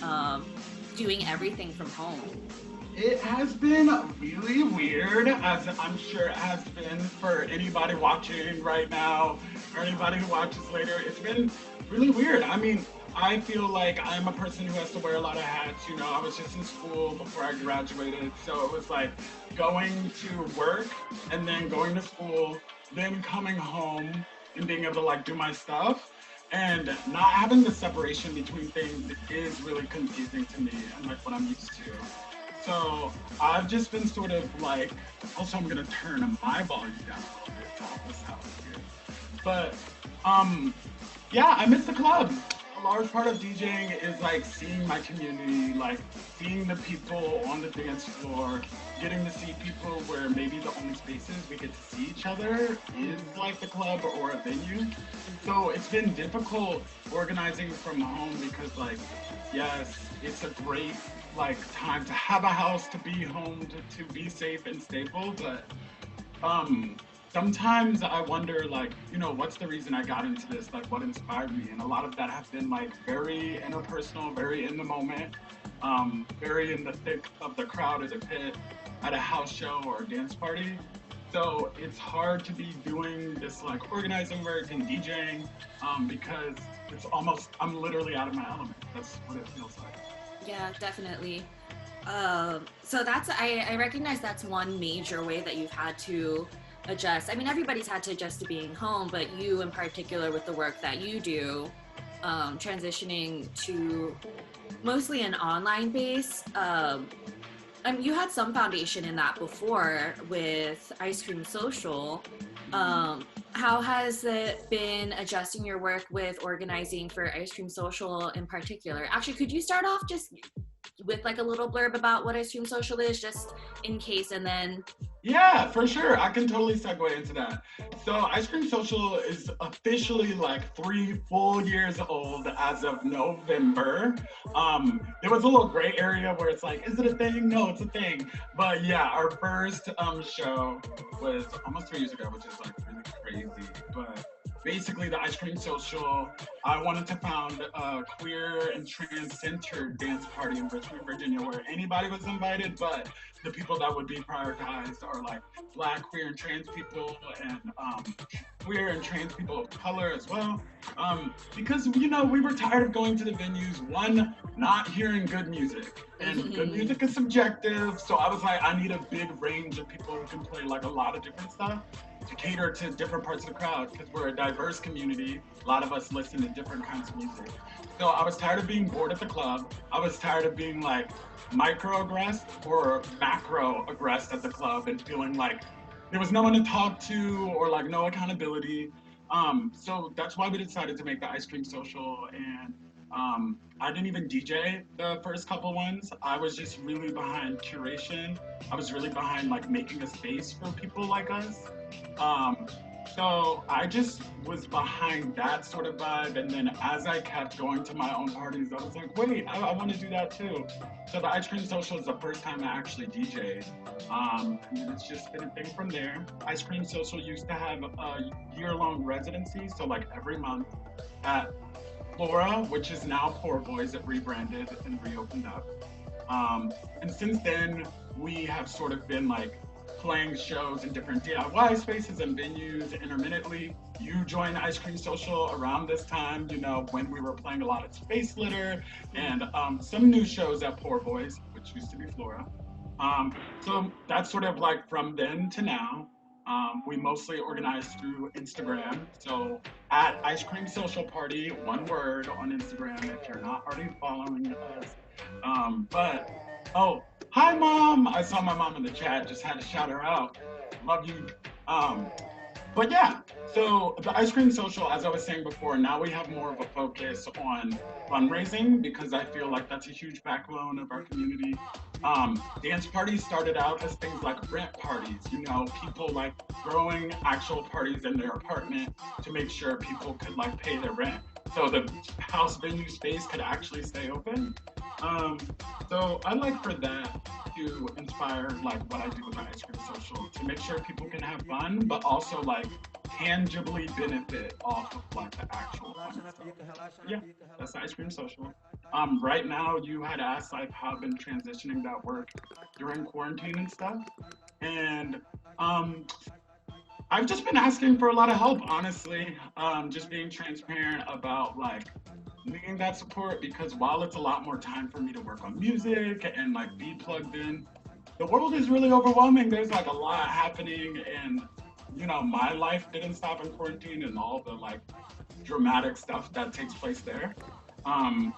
doing everything from home? It has been really weird, as I'm sure it has been for anybody watching right now or anybody who watches later. It's been really weird. I mean, I feel like I'm a person who has to wear a lot of hats. You know, I was just in school before I graduated, so it was like going to work and then going to school, then coming home and being able to like do my stuff. And not having the separation between things is really confusing to me and like what I'm used to. So I've just been sort of like, also I'm gonna turn my volume down a little bit to help us out here. But yeah, I miss the club. A large part of DJing is like seeing my community, like seeing the people on the dance floor, getting to see people where maybe the only spaces we get to see each other is like the club or a venue. So it's been difficult organizing from home because like, yes, it's a great like time to have a house, to be home, to be safe and stable, but sometimes I wonder, like, you know, what's the reason I got into this? Like, what inspired me? And a lot of that has been like very interpersonal, very in the moment, very in the thick of the crowd at a pit, at a house show or a dance party. So it's hard to be doing this like organizing work and DJing because it's almost, I'm literally out of my element. That's what it feels like. Yeah, definitely. So that's, I recognize that's one major way that you've had to adjust. I mean, everybody's had to adjust to being home, but you in particular with the work that you do, transitioning to mostly an online base. You had some foundation in that before with Ice Cream Social, How has it been adjusting your work with organizing for Ice Cream Social in particular? Actually, could you start off just with like a little blurb about what Ice Cream Social is, just in case, and then Yeah, for sure. I can totally segue into that. So, Ice Cream Social is officially like 3 full years old as of November. There was a little gray area where it's like, is it a thing? No, it's a thing. But yeah, our first show was almost 3 years ago, which is like really crazy. But basically, the Ice Cream Social, I wanted to found a queer and trans-centered dance party in Richmond, Virginia, where anybody was invited, but the people that would be prioritized are like Black, queer, and trans people, and queer and trans people of color as well. Because we were tired of going to the venues, one, not hearing good music, and good music is subjective. So I was like, I need a big range of people who can play like a lot of different stuff to cater to different parts of the crowd, because we're a diverse community. A lot of us listen to different kinds of music. So I was tired of being bored at the club. I was tired of being like microaggressed or macroaggressed at the club and feeling like there was no one to talk to or like no accountability. So that's why we decided to make the Ice Cream Social. And I didn't even DJ the first couple ones. I was just really behind curation. I was really behind like making a space for people like us. Um, so I just was behind that sort of vibe. And then as I kept going to my own parties, I was like, wait, I want to do that too. So the Ice Cream Social is the first time I actually DJ'd. And it's just been a thing from there. Ice Cream Social used to have a year-long residency. So like every month at Flora, which is now Poor Boys, it rebranded and reopened up. And since then, we have sort of been like playing shows in different DIY spaces and venues intermittently. You joined Ice Cream Social around this time, when we were playing a lot of Space Litter and some new shows at Poor Boys, which used to be Flora. So that's sort of like from then to now. We mostly organize through Instagram. So at Ice Cream Social Party, one word on Instagram if you're not already following us. But oh, hi mom! I saw my mom in the chat. Just had to shout her out. Love you. Um, but yeah, so the Ice Cream Social, as I was saying before, now we have more of a focus on fundraising because I feel like that's a huge backbone of our community. Dance parties started out as things like rent parties, people like throwing actual parties in their apartment to make sure people could like pay their rent. So the house venue space could actually stay open. So I like for that to inspire like what I do with my Ice Cream Social to make sure people can have fun, but also like tangibly benefit off of like the actual fun stuff. Yeah, that's the Ice Cream Social. Right now you had asked like how I've been transitioning that work during quarantine and stuff. And um, I've just been asking for a lot of help, honestly. Just being transparent about like needing that support because while it's a lot more time for me to work on music and like be plugged in, the world is really overwhelming. There's like a lot happening, and my life didn't stop in quarantine and all the like dramatic stuff that takes place there. Um,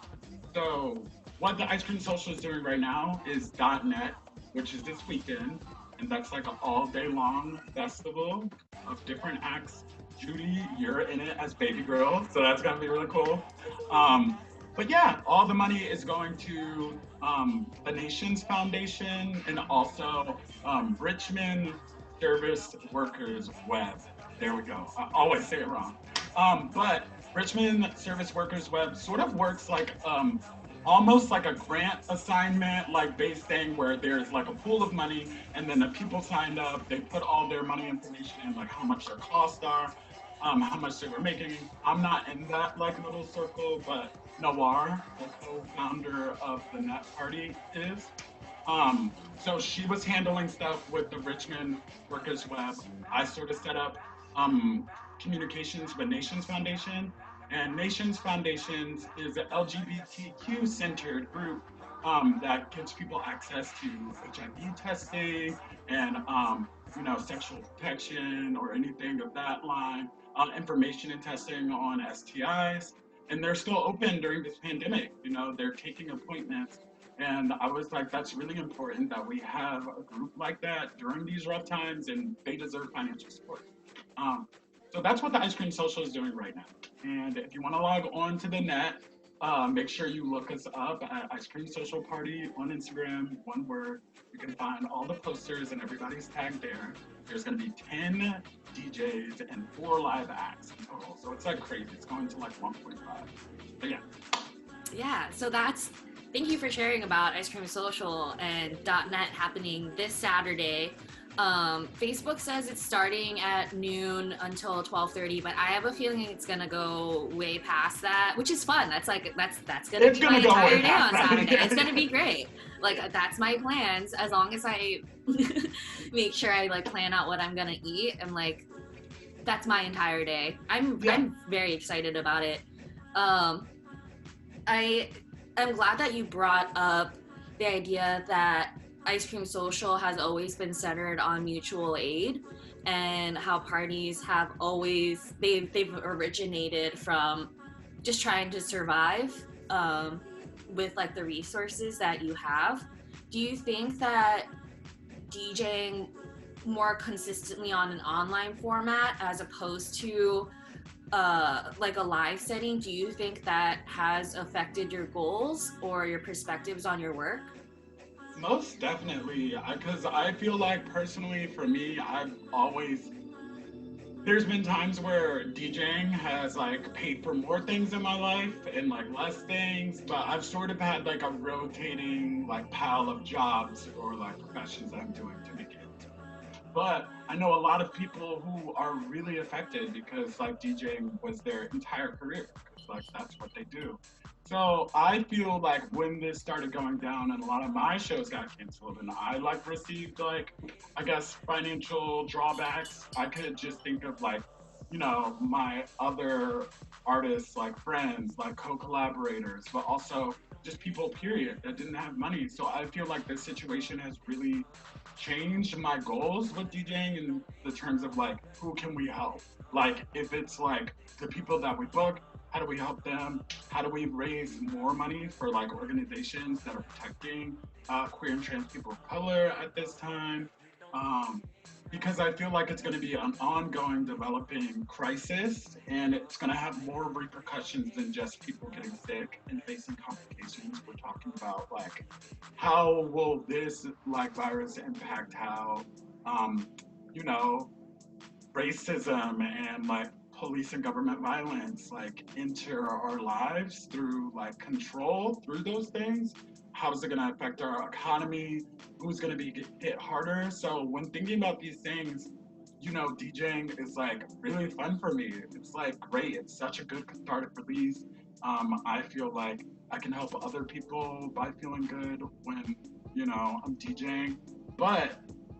so what the Ice Cream Social is doing right now is .NET, which is this weekend, and that's like an all day long festival of different acts. Judy, you're in it as Baby Girl, so that's gonna be really cool. But yeah, all the money is going to the Nations Foundation and also Richmond Service Workers Web. There we go. I always say it wrong. But Richmond Service Workers Web sort of works like almost like a grant assignment, like based thing where there's like a pool of money and then the people signed up, they put all their money information in, like how much their costs are, how much they were making. I'm not in that like little circle, but Nawar, the co-founder of the Net Party, is. So she was handling stuff with the Richmond Workers Web. I sort of set up communications with Nations Foundation. And Nations Foundations is an LGBTQ centered group that gives people access to HIV testing and sexual protection or anything of that line, information and testing on STIs. And they're still open during this pandemic. They're taking appointments. And I was like, that's really important that we have a group like that during these rough times, and they deserve financial support. So that's what the Ice Cream Social is doing right now. And if you want to log on to the net, make sure you look us up at Ice Cream Social Party on Instagram, one word. You can find all the posters and everybody's tagged there. There's going to be 10 DJs and 4 live acts in total. So it's like crazy. It's going to like 1.5. But yeah. Yeah, so thank you for sharing about Ice Cream Social and .net happening this Saturday. Facebook says it's starting at noon until 12:30, but I have a feeling it's gonna go way past that, which is fun. That's gonna be my entire day on Saturday. It's gonna be great. Like, that's my plans. As long as I make sure I like plan out what I'm gonna eat, and like that's my entire day. I'm very excited about it. I'm glad that you brought up the idea that Ice Cream Social has always been centered on mutual aid, and how parties have always they've originated from just trying to survive with like the resources that you have. Do you think that DJing more consistently on an online format as opposed to like a live setting, do you think that has affected your goals or your perspectives on your work? Most definitely, because I feel like personally for me, there's been times where DJing has like paid for more things in my life and like less things, but I've sort of had like a rotating like pile of jobs or like professions that I'm doing to make it. But I know a lot of people who are really affected because like DJing was their entire career, because like that's what they do. So I feel like when this started going down and a lot of my shows got canceled and I like received like, I guess, financial drawbacks, I could just think of like, you know, my other artists, like friends, like co-collaborators, but also just people, period, that didn't have money. So I feel like this situation has really changed my goals with DJing in the terms of like, who can we help? Like, if it's like the people that we book, how do we help them? How do we raise more money for like organizations that are protecting queer and trans people of color at this time? Because I feel like it's going to be an ongoing developing crisis, and it's going to have more repercussions than just people getting sick and facing complications. We're talking about like, how will this like virus impact how, you know, racism and like police and government violence like enter our lives through like control through those things. How is it going to affect our economy? Who's going to be hit harder? So when thinking about these things, you know, DJing is like really fun for me. It's like great. It's such a good cathartic release. I feel like I can help other people by feeling good when, you know, I'm DJing. But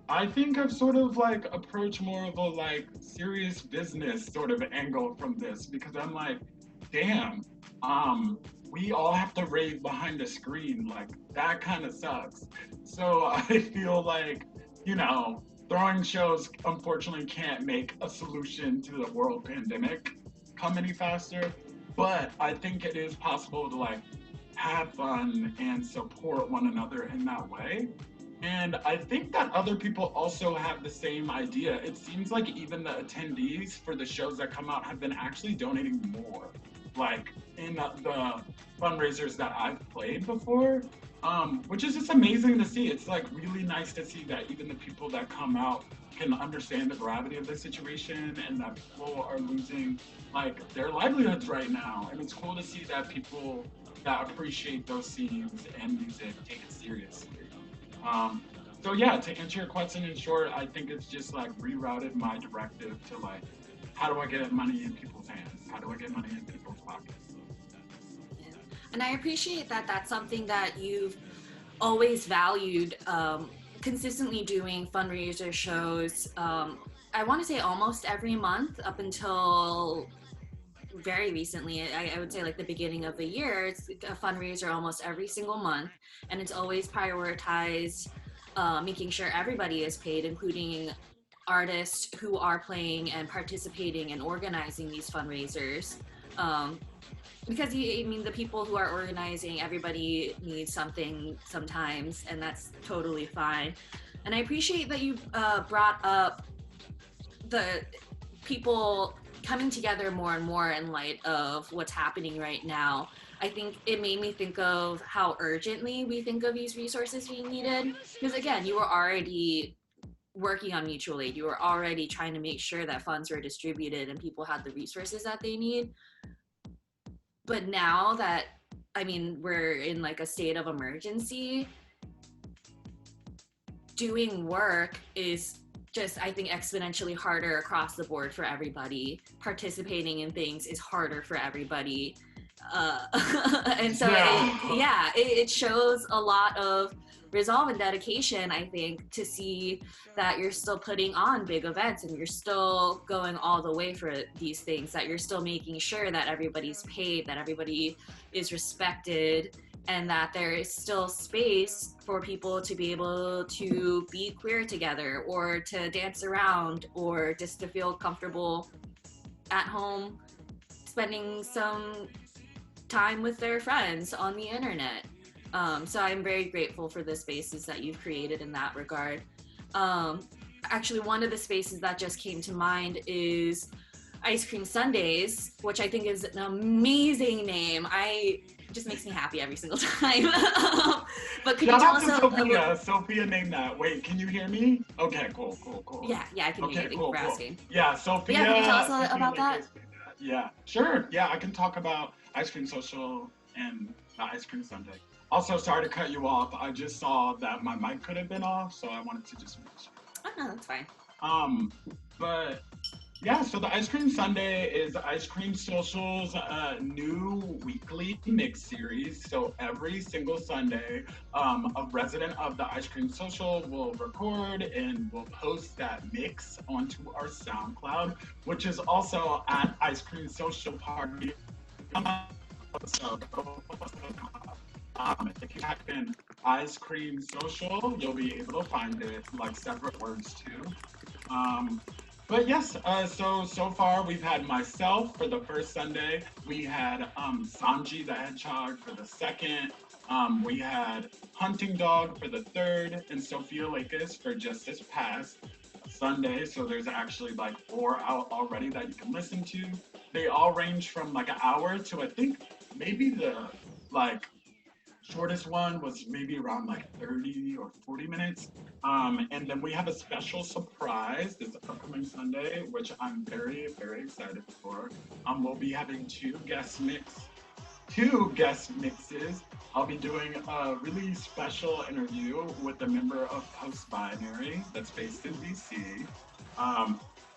I think I've sort of like approached more of a like serious business sort of angle from this, because I'm like, damn, we all have to rave behind the screen. Like, that kind of sucks. So I feel like, you know, throwing shows unfortunately can't make a solution to the world pandemic come any faster. But I think it is possible to like have fun and support one another in that way. And I think that other people also have the same idea. It seems like even the attendees for the shows that come out have been actually donating more, like in the fundraisers that I've played before, which is just amazing to see. It's like really nice to see that even the people that come out can understand the gravity of the situation, and that people are losing like their livelihoods right now. And it's cool to see that people that appreciate those scenes and music take it seriously. So yeah, to answer your question in short, I think it's just like rerouted my directive to like, how do I get money in people's hands? How do I get money in people's pockets? And I appreciate that that's something that you've always valued, consistently doing fundraiser shows. I want to say almost every month up until very recently. I would say like the beginning of the year, it's a fundraiser almost every single month, and it's always prioritized making sure everybody is paid, including artists who are playing and participating and organizing these fundraisers. Because I mean, the people who are organizing, everybody needs something sometimes, and that's totally fine. And I appreciate that you brought up the people coming together more and more in light of what's happening right now, I think it made me think of how urgently we think of these resources being needed. Because again, you were already working on mutual aid. You were already trying to make sure that funds were distributed and people had the resources that they need. But now that, I mean, we're in like a state of emergency, doing work is just, I think, exponentially harder across the board for everybody. Participating in things is harder for everybody. And so it shows a lot of resolve and dedication, I think, to see that you're still putting on big events and you're still going all the way for these things, that you're still making sure that everybody's paid, that everybody is respected, and that there is still space for people to be able to be queer together or to dance around or just to feel comfortable at home spending some time with their friends on the internet. So I'm very grateful for the spaces that you've created in that regard. Actually, one of the spaces that just came to mind is Ice Cream Sundays, which I think is an amazing name. It just makes me happy every single time. But could you tell us Sophia named that. Wait, can you hear me? Okay, cool. Yeah, I can hear you. Thank you for asking. Yeah, Sophia. Yeah, can you tell us a little about that? Yeah, sure. Yeah, I can talk about Ice Cream Social and the Ice Cream Sunday. Also, sorry to cut you off. I just saw that my mic could have been off, so I wanted to just make sure. Oh, no, that's fine. But yeah, so the Ice Cream Sunday is Ice Cream Social's new weekly mix series. So every single Sunday, a resident of the Ice Cream Social will record and will post that mix onto our SoundCloud, which is also at Ice Cream Social Party. So if you type in Ice Cream Social, you'll be able to find it, like separate words too. But yes, so far we've had myself for the first Sunday. We had Sanji the Hedgehog for the second. We had Hunting Dog for the third, and Sophia Lakis for just this past Sunday. So there's actually like 4 out already that you can listen to. They all range from like an hour to, I think maybe the like shortest one was maybe around like 30 or 40 minutes. And then we have a special surprise this upcoming Sunday, which I'm very, very excited for. We'll be having two guest mixes. I'll be doing a really special interview with a member of Post Binary that's based in DC.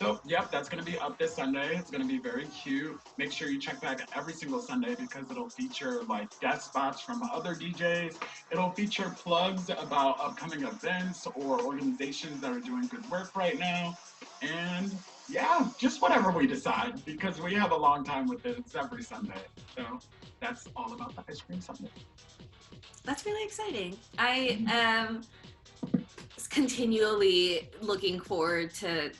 So, yep, that's going to be up this Sunday. It's going to be very cute. Make sure you check back every single Sunday because it'll feature like guest spots from other DJs. It'll feature plugs about upcoming events or organizations that are doing good work right now. And yeah, just whatever we decide because we have a long time with it. It's every Sunday. So that's all about the Ice Cream Sunday. That's really exciting. I am continually looking forward to,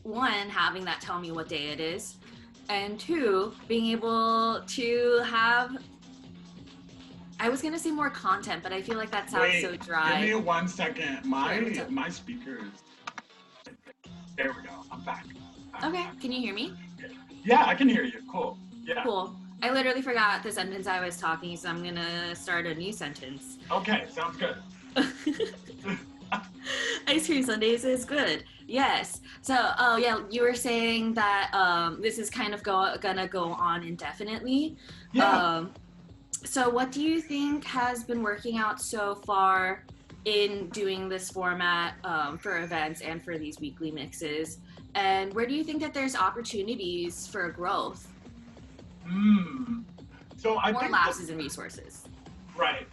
one, having that tell me what day it is, and two, being able to have, I was gonna say more content, but I feel like that sounds so dry. Give me 1 second. My speakers. There we go. I'm back. Okay, can you hear me? Yeah, I can hear you. Cool. Yeah. Cool. I literally forgot the sentence I was talking, so I'm gonna start a new sentence. Okay, sounds good. Ice Cream Sundays is good. Yes. So, oh yeah, you were saying that this is kind of gonna go on indefinitely. Yeah. So what do you think has been working out so far in doing this format for events and for these weekly mixes? And where do you think that there's opportunities for growth? So I More think lapses in resources. Right.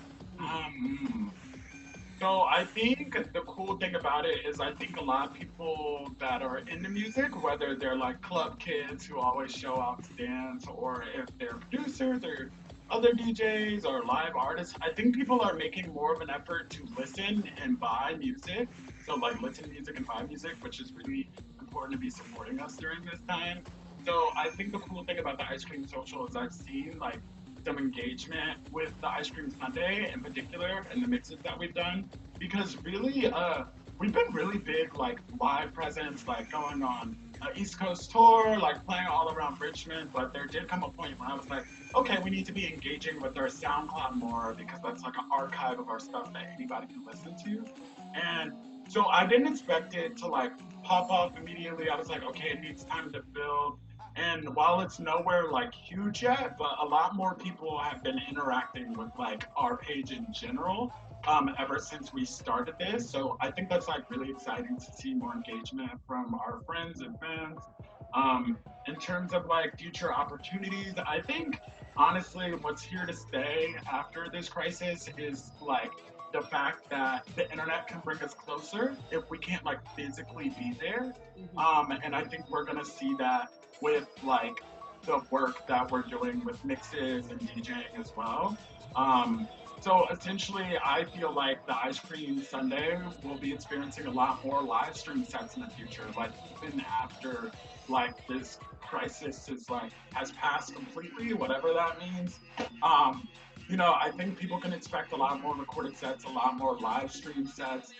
So I think the cool thing about it is I think a lot of people that are into music, whether they're like club kids who always show out to dance, or if they're producers or other DJs or live artists, I think people are making more of an effort to listen and buy music. So like listen to music and buy music, which is really important to be supporting us during this time. So I think the cool thing about the Ice Cream Social is I've seen like some engagement with the Ice Cream Sunday in particular and the mixes that we've done, because really we've been really big like live presence, like going on East Coast tour, like playing all around Richmond, but there did come a point when I was like, okay, we need to be engaging with our SoundCloud more because that's like an archive of our stuff that anybody can listen to. And so I didn't expect it to like pop up immediately. I was like, okay, it needs time to build. And while it's nowhere like huge yet, but a lot more people have been interacting with like our page in general ever since we started this. So I think that's like really exciting to see more engagement from our friends and fans. In terms of like future opportunities, I think honestly what's here to stay after this crisis is like the fact that the internet can bring us closer if we can't like physically be there. And I think we're gonna see that with like the work that we're doing with mixes and DJing as well. So essentially, I feel like the Ice Cream Sunday will be experiencing a lot more live stream sets in the future. Like even after like this crisis is like has passed completely, whatever that means. I think people can expect a lot more recorded sets, a lot more live stream sets.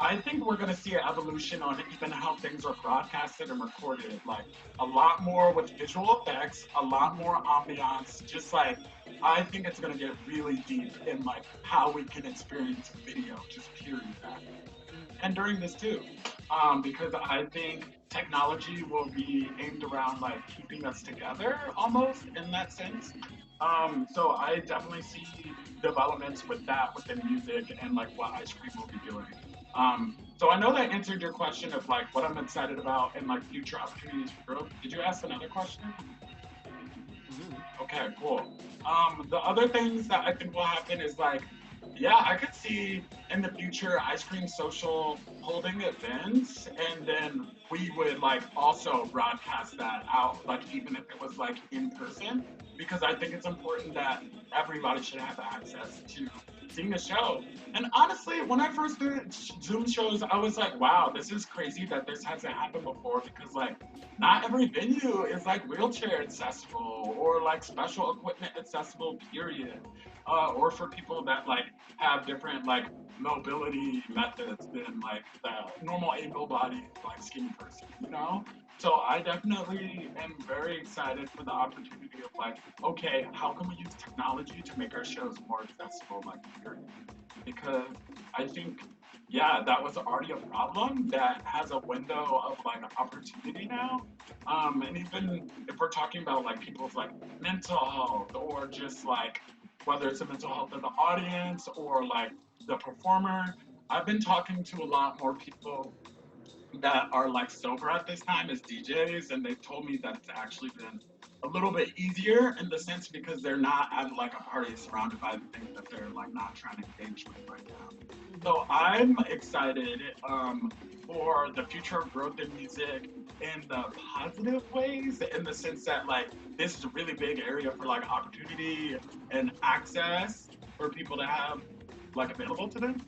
I think we're gonna see an evolution on even how things are broadcasted and recorded. Like a lot more with visual effects, a lot more ambiance. Just like I think it's gonna get really deep in like how we can experience video, just period. And during this too, because I think technology will be aimed around like keeping us together almost in that sense. So I definitely see developments with that within music and like what Ice Cream will be doing. So I know that answered your question of like what I'm excited about and like future opportunities for growth. Did you ask another question? Okay, cool. The other things that I think will happen is like, yeah, I could see in the future Ice Cream Social holding events, and then we would like also broadcast that out, like even if it was like in person, because I think it's important that everybody should have access to seeing the show. And honestly, when I first did Zoom shows, I was like, wow, this is crazy that this hasn't happened before because like not every venue is like wheelchair accessible or like special equipment accessible, period. Or for people that like have different like mobility methods than like the normal able-bodied like skinny person, you know? So I definitely am very excited for the opportunity of like, okay, how can we use technology to make our shows more accessible, like here? Because I think, yeah, that was already a problem that has a window of like opportunity now. And even if we're talking about like people's like mental health or just like whether it's the mental health of the audience or like the performer, I've been talking to a lot more people that are like sober at this time as DJs, and they've told me that it's actually been a little bit easier in the sense because they're not at like a party surrounded by the things that they're like not trying to engage with right now. So I'm excited for the future of growth in music in the positive ways, in the sense that like this is a really big area for like opportunity and access for people to have like available to them.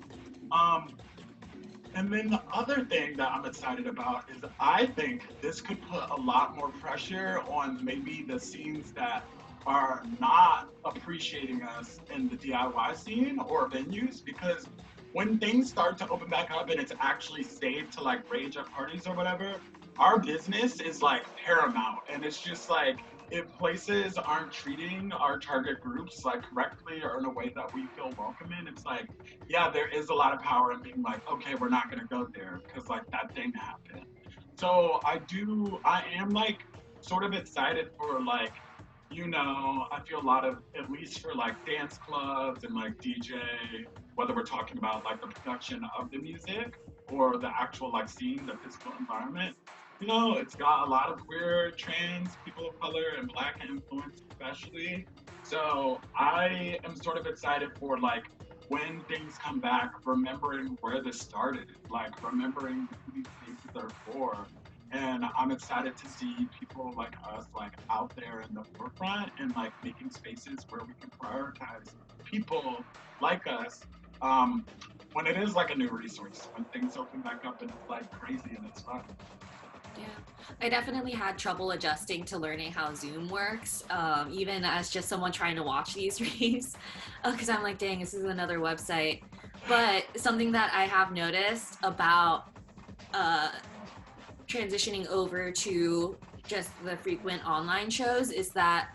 And then the other thing that I'm excited about is I think this could put a lot more pressure on maybe the scenes that are not appreciating us in the DIY scene or venues, because when things start to open back up and it's actually safe to like rage at parties or whatever, our business is like paramount. And it's just like, if places aren't treating our target groups like correctly or in a way that we feel welcome in, it's like, yeah, there is a lot of power in being like, okay, we're not gonna go there because like that thing happened. So I am like sort of excited for like, I feel a lot of, at least for like dance clubs and like DJ, whether we're talking about like the production of the music or the actual like scene, the physical environment, it's got a lot of queer, trans, people of color, and Black influence especially. So I am sort of excited for like when things come back, remembering where this started, like remembering who these spaces are for. And I'm excited to see people like us like out there in the forefront and like making spaces where we can prioritize people like us when it is like a new resource, when things open back up and it's like crazy and it's fun. Yeah, I definitely had trouble adjusting to learning how Zoom works, even as just someone trying to watch these reads, because I'm like, dang, this is another website. But something that I have noticed about transitioning over to just the frequent online shows is that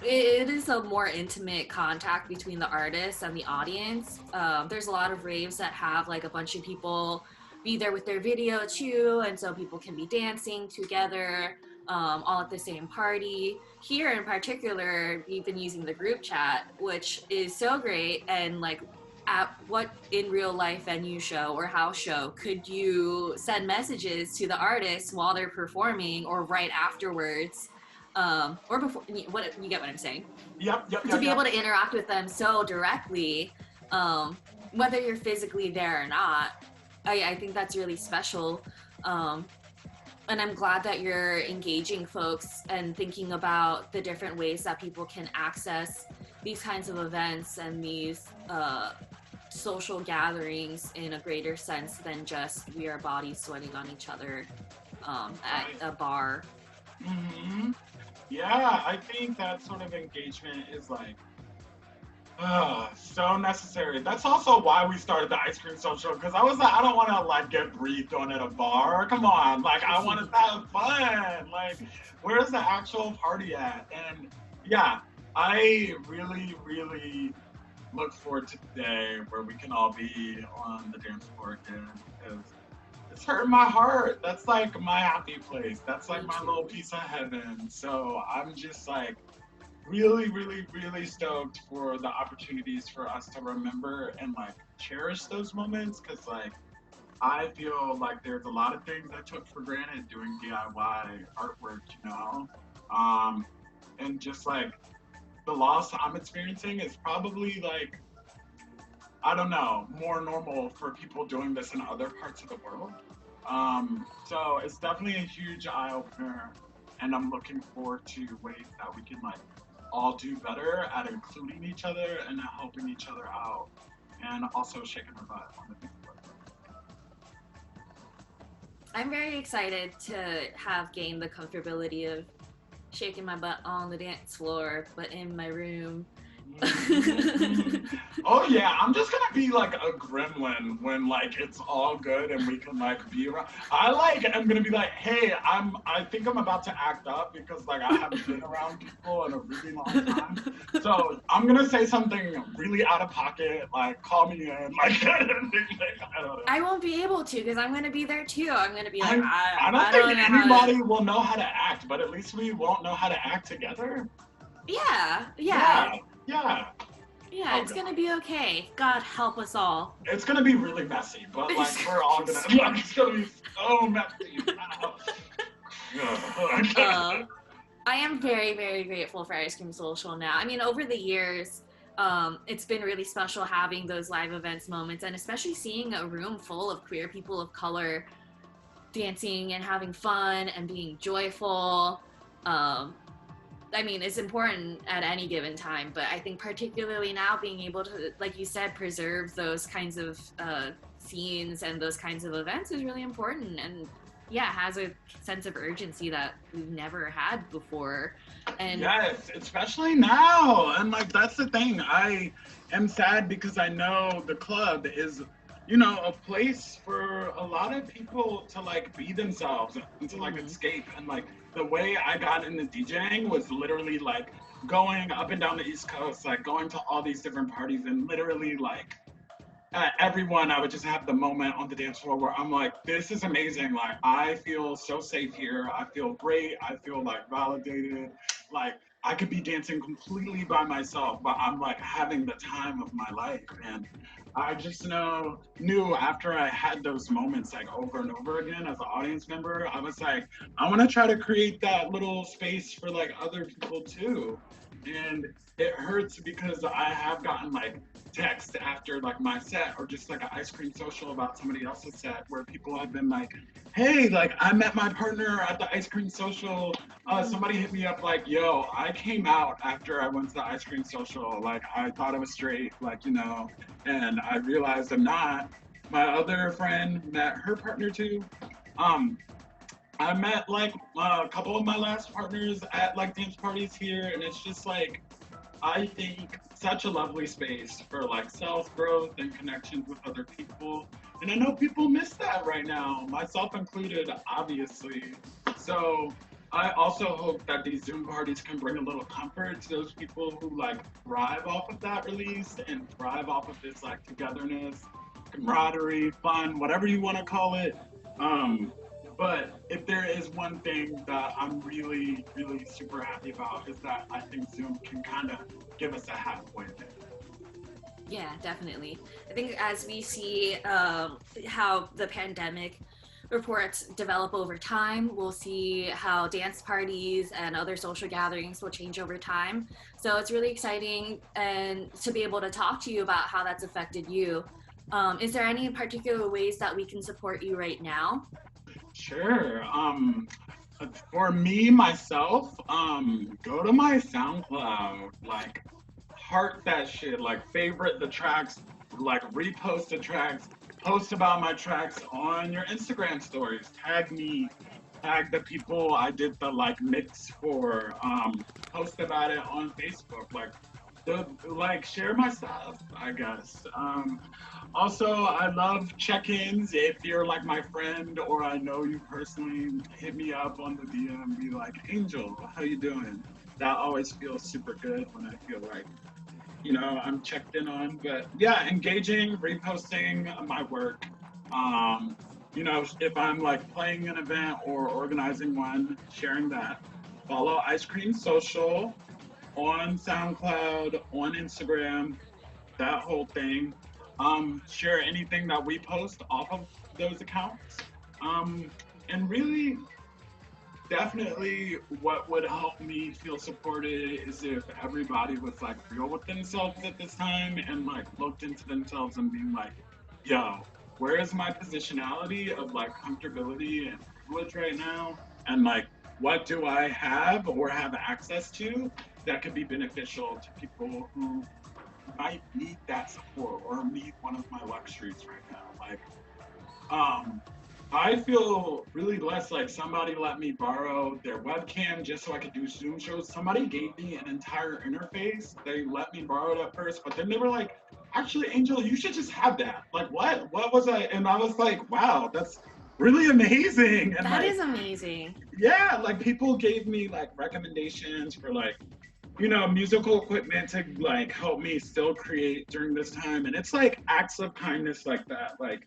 it is a more intimate contact between the artist and the audience. There's a lot of raves that have like a bunch of people be there with their video too, and so people can be dancing together all at the same party. Here in particular, we've been using the group chat, which is so great. And like, at what in real life venue show or house show could you send messages to the artists while they're performing or right afterwards? Or before, what you get what I'm saying? Yep. To be able to interact with them so directly, whether you're physically there or not, I think that's really special. And I'm glad that you're engaging folks and thinking about the different ways that people can access these kinds of events and these social gatherings in a greater sense than just we are bodies sweating on each other at a bar. Mm-hmm. Yeah, I think that sort of engagement is like so necessary. That's also why we started the ice cream social, because I was like, I don't want to like get breathed on at a bar. Come on, like I want to have fun. Like, where's the actual party at? And yeah, I really, really look forward to the day where we can all be on the dance floor again, because it's hurting my heart. That's like my happy place. That's like my little piece of heaven. So I'm just like really, really, really stoked for the opportunities for us to remember and like cherish those moments, because like I feel like there's a lot of things I took for granted doing DIY artwork, you know? And just like the loss I'm experiencing is probably like, I don't know, more normal for people doing this in other parts of the world. So it's definitely a huge eye opener, and I'm looking forward to ways that we can like all do better at including each other and helping each other out, and also shaking our butt on the dance floor. I'm very excited to have gained the comfortability of shaking my butt on the dance floor, but in my room. Oh yeah, I'm just gonna be like a gremlin when like it's all good and we can like be around. I'm gonna be like, hey, I think I'm about to act up because like I haven't been around people in a really long time. So I'm gonna say something really out of pocket, like call me in, like I don't know. I won't be able to because I'm gonna be there too. I'm gonna be like, I don't think anybody will know how to act, but at least we won't know how to act together. Yeah. It's gonna be okay. God help us all. It's gonna be really messy, but like we're all gonna. Like, it's gonna be so messy. I am very, very grateful for Ice Cream Social now. I mean, over the years, it's been really special having those live events moments, and especially seeing a room full of queer people of color dancing and having fun and being joyful. I mean, it's important at any given time, but I think particularly now being able to, like you said, preserve those kinds of scenes and those kinds of events is really important. And yeah, has a sense of urgency that we've never had before. And yes, especially now. And like, that's the thing. I am sad because I know the club is, you know, a place for a lot of people to like be themselves and to like escape. And like the way I got into DJing was literally like going up and down the East Coast, like going to all these different parties, and literally like everyone, I would just have the moment on the dance floor where I'm like, this is amazing. Like, I feel so safe here. I feel great. I feel like validated. Like, I could be dancing completely by myself, but I'm like having the time of my life. And I just knew after I had those moments like over and over again as an audience member, I was like, I want to try to create that little space for like other people too. And it hurts because I have gotten like text after like my set or just like an ice cream social about somebody else's set where people have been like, hey, like I met my partner at the ice cream social. Somebody hit me up like, yo, I came out after I went to the ice cream social. Like I thought I was straight, like, you know, and I realized I'm not. My other friend met her partner too. I met like a couple of my last partners at like dance parties here, and it's just like, I think such a lovely space for like self-growth and connections with other people. And I know people miss that right now, myself included, obviously. So I also hope that these Zoom parties can bring a little comfort to those people who like thrive off of that release and thrive off of this like togetherness, camaraderie, fun, whatever you want to call it. Um, but if there is one thing that I'm really, really super happy about is that I think Zoom can kind of give us a halfway there. Yeah, definitely. I think as we see how the pandemic reports develop over time, we'll see how dance parties and other social gatherings will change over time. So it's really exciting and to be able to talk to you about how that's affected you. Is there any particular ways that we can support you right now? Sure. For me myself, go to my SoundCloud, like heart that shit, like favorite the tracks, like repost the tracks, post about my tracks on your Instagram stories, tag me, tag the people I did the like mix for, post about it on Facebook, like share my stuff, I guess. Also, I love check-ins. If you're like my friend or I know you personally, hit me up on the DM, be like, Angel, how you doing? That always feels super good when I feel like, I'm checked in on. But yeah, engaging, reposting my work. If I'm like playing an event or organizing one, sharing that. Follow Ice Cream Social on SoundCloud, on Instagram, that whole thing. Share anything that we post off of those accounts. Um, and really, definitely what would help me feel supported is if everybody was like real with themselves at this time and like looked into themselves and being like, yo, where is my positionality of like comfortability and privilege right now? And like, what do I have or have access to that could be beneficial to people who might need that support or need one of my luxuries right now? Like, um, I feel really blessed. Like somebody let me borrow their webcam just so I could do Zoom shows. Somebody gave me an entire interface. They let me borrow it at first, but then they were like, "Actually, Angel, you should just have that." Like, what? What was I? And I was like, "Wow, that's really amazing." And That like, is amazing. yeah, like people gave me like recommendations for like musical equipment to like help me still create during this time. And it's like acts of kindness like that. Like,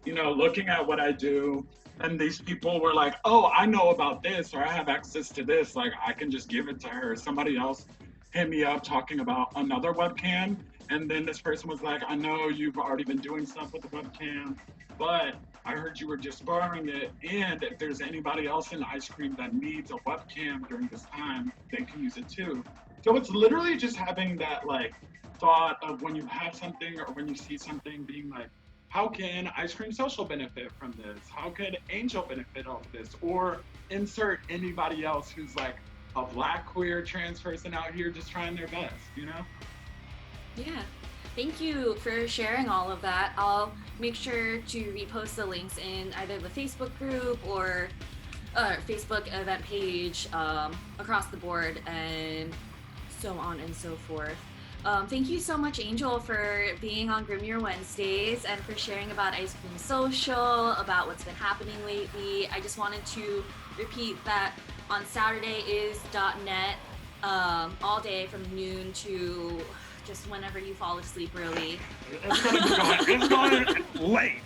looking at what I do and these people were like, oh, I know about this or I have access to this. Like, I can just give it to her. Somebody else hit me up talking about another webcam. And then this person was like, I know you've already been doing stuff with the webcam, but I heard you were just borrowing it. And if there's anybody else in ice cream that needs a webcam during this time, they can use it too. So it's literally just having that like thought of when you have something or when you see something being like, how can Ice Cream Social benefit from this? How could Angel benefit off this? Or insert anybody else who's like a Black queer trans person out here just trying their best, Yeah. Thank you for sharing all of that. I'll make sure to repost the links in either the Facebook group or Facebook event page across the board and so on and so forth. Thank you so much, Angel, for being on Grimalkin Wednesdays and for sharing about Ice Cream Social, about what's been happening lately. I just wanted to repeat that on Saturday is .net all day from noon to just whenever you fall asleep, really. It's going late.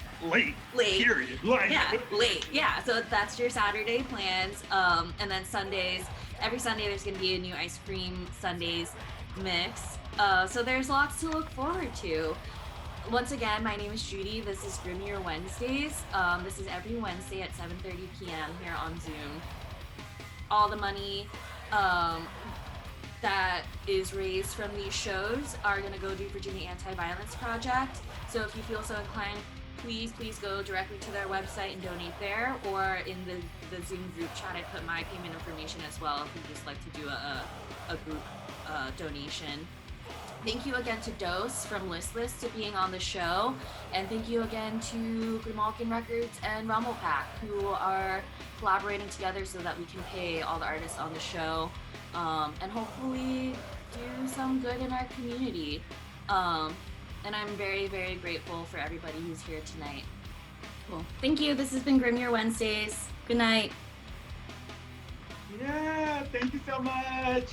Period. Yeah, late. Yeah, so that's your Saturday plans. And then Sundays, every Sunday there's going to be a new Ice Cream Sundays mix. So there's lots to look forward to. Once again, my name is Judy. This is Grimalkin Wednesdays. This is every Wednesday at 7:30 p.m. here on Zoom. All the money that is raised from these shows are going to go to Virginia Anti-Violence Project. So if you feel so inclined, please go directly to their website and donate there, or in the Zoom group chat, I put my payment information as well if you'd just like to do a group donation. Thank you again to Dous from Listless to being on the show, and thank you again to Grimalkin Records and Rumblepak, who are collaborating together so that we can pay all the artists on the show and hopefully do some good in our community. And I'm very, very grateful for everybody who's here tonight. Cool. Thank you. This has been Grim Your Wednesdays. Good night. Yeah, thank you so much.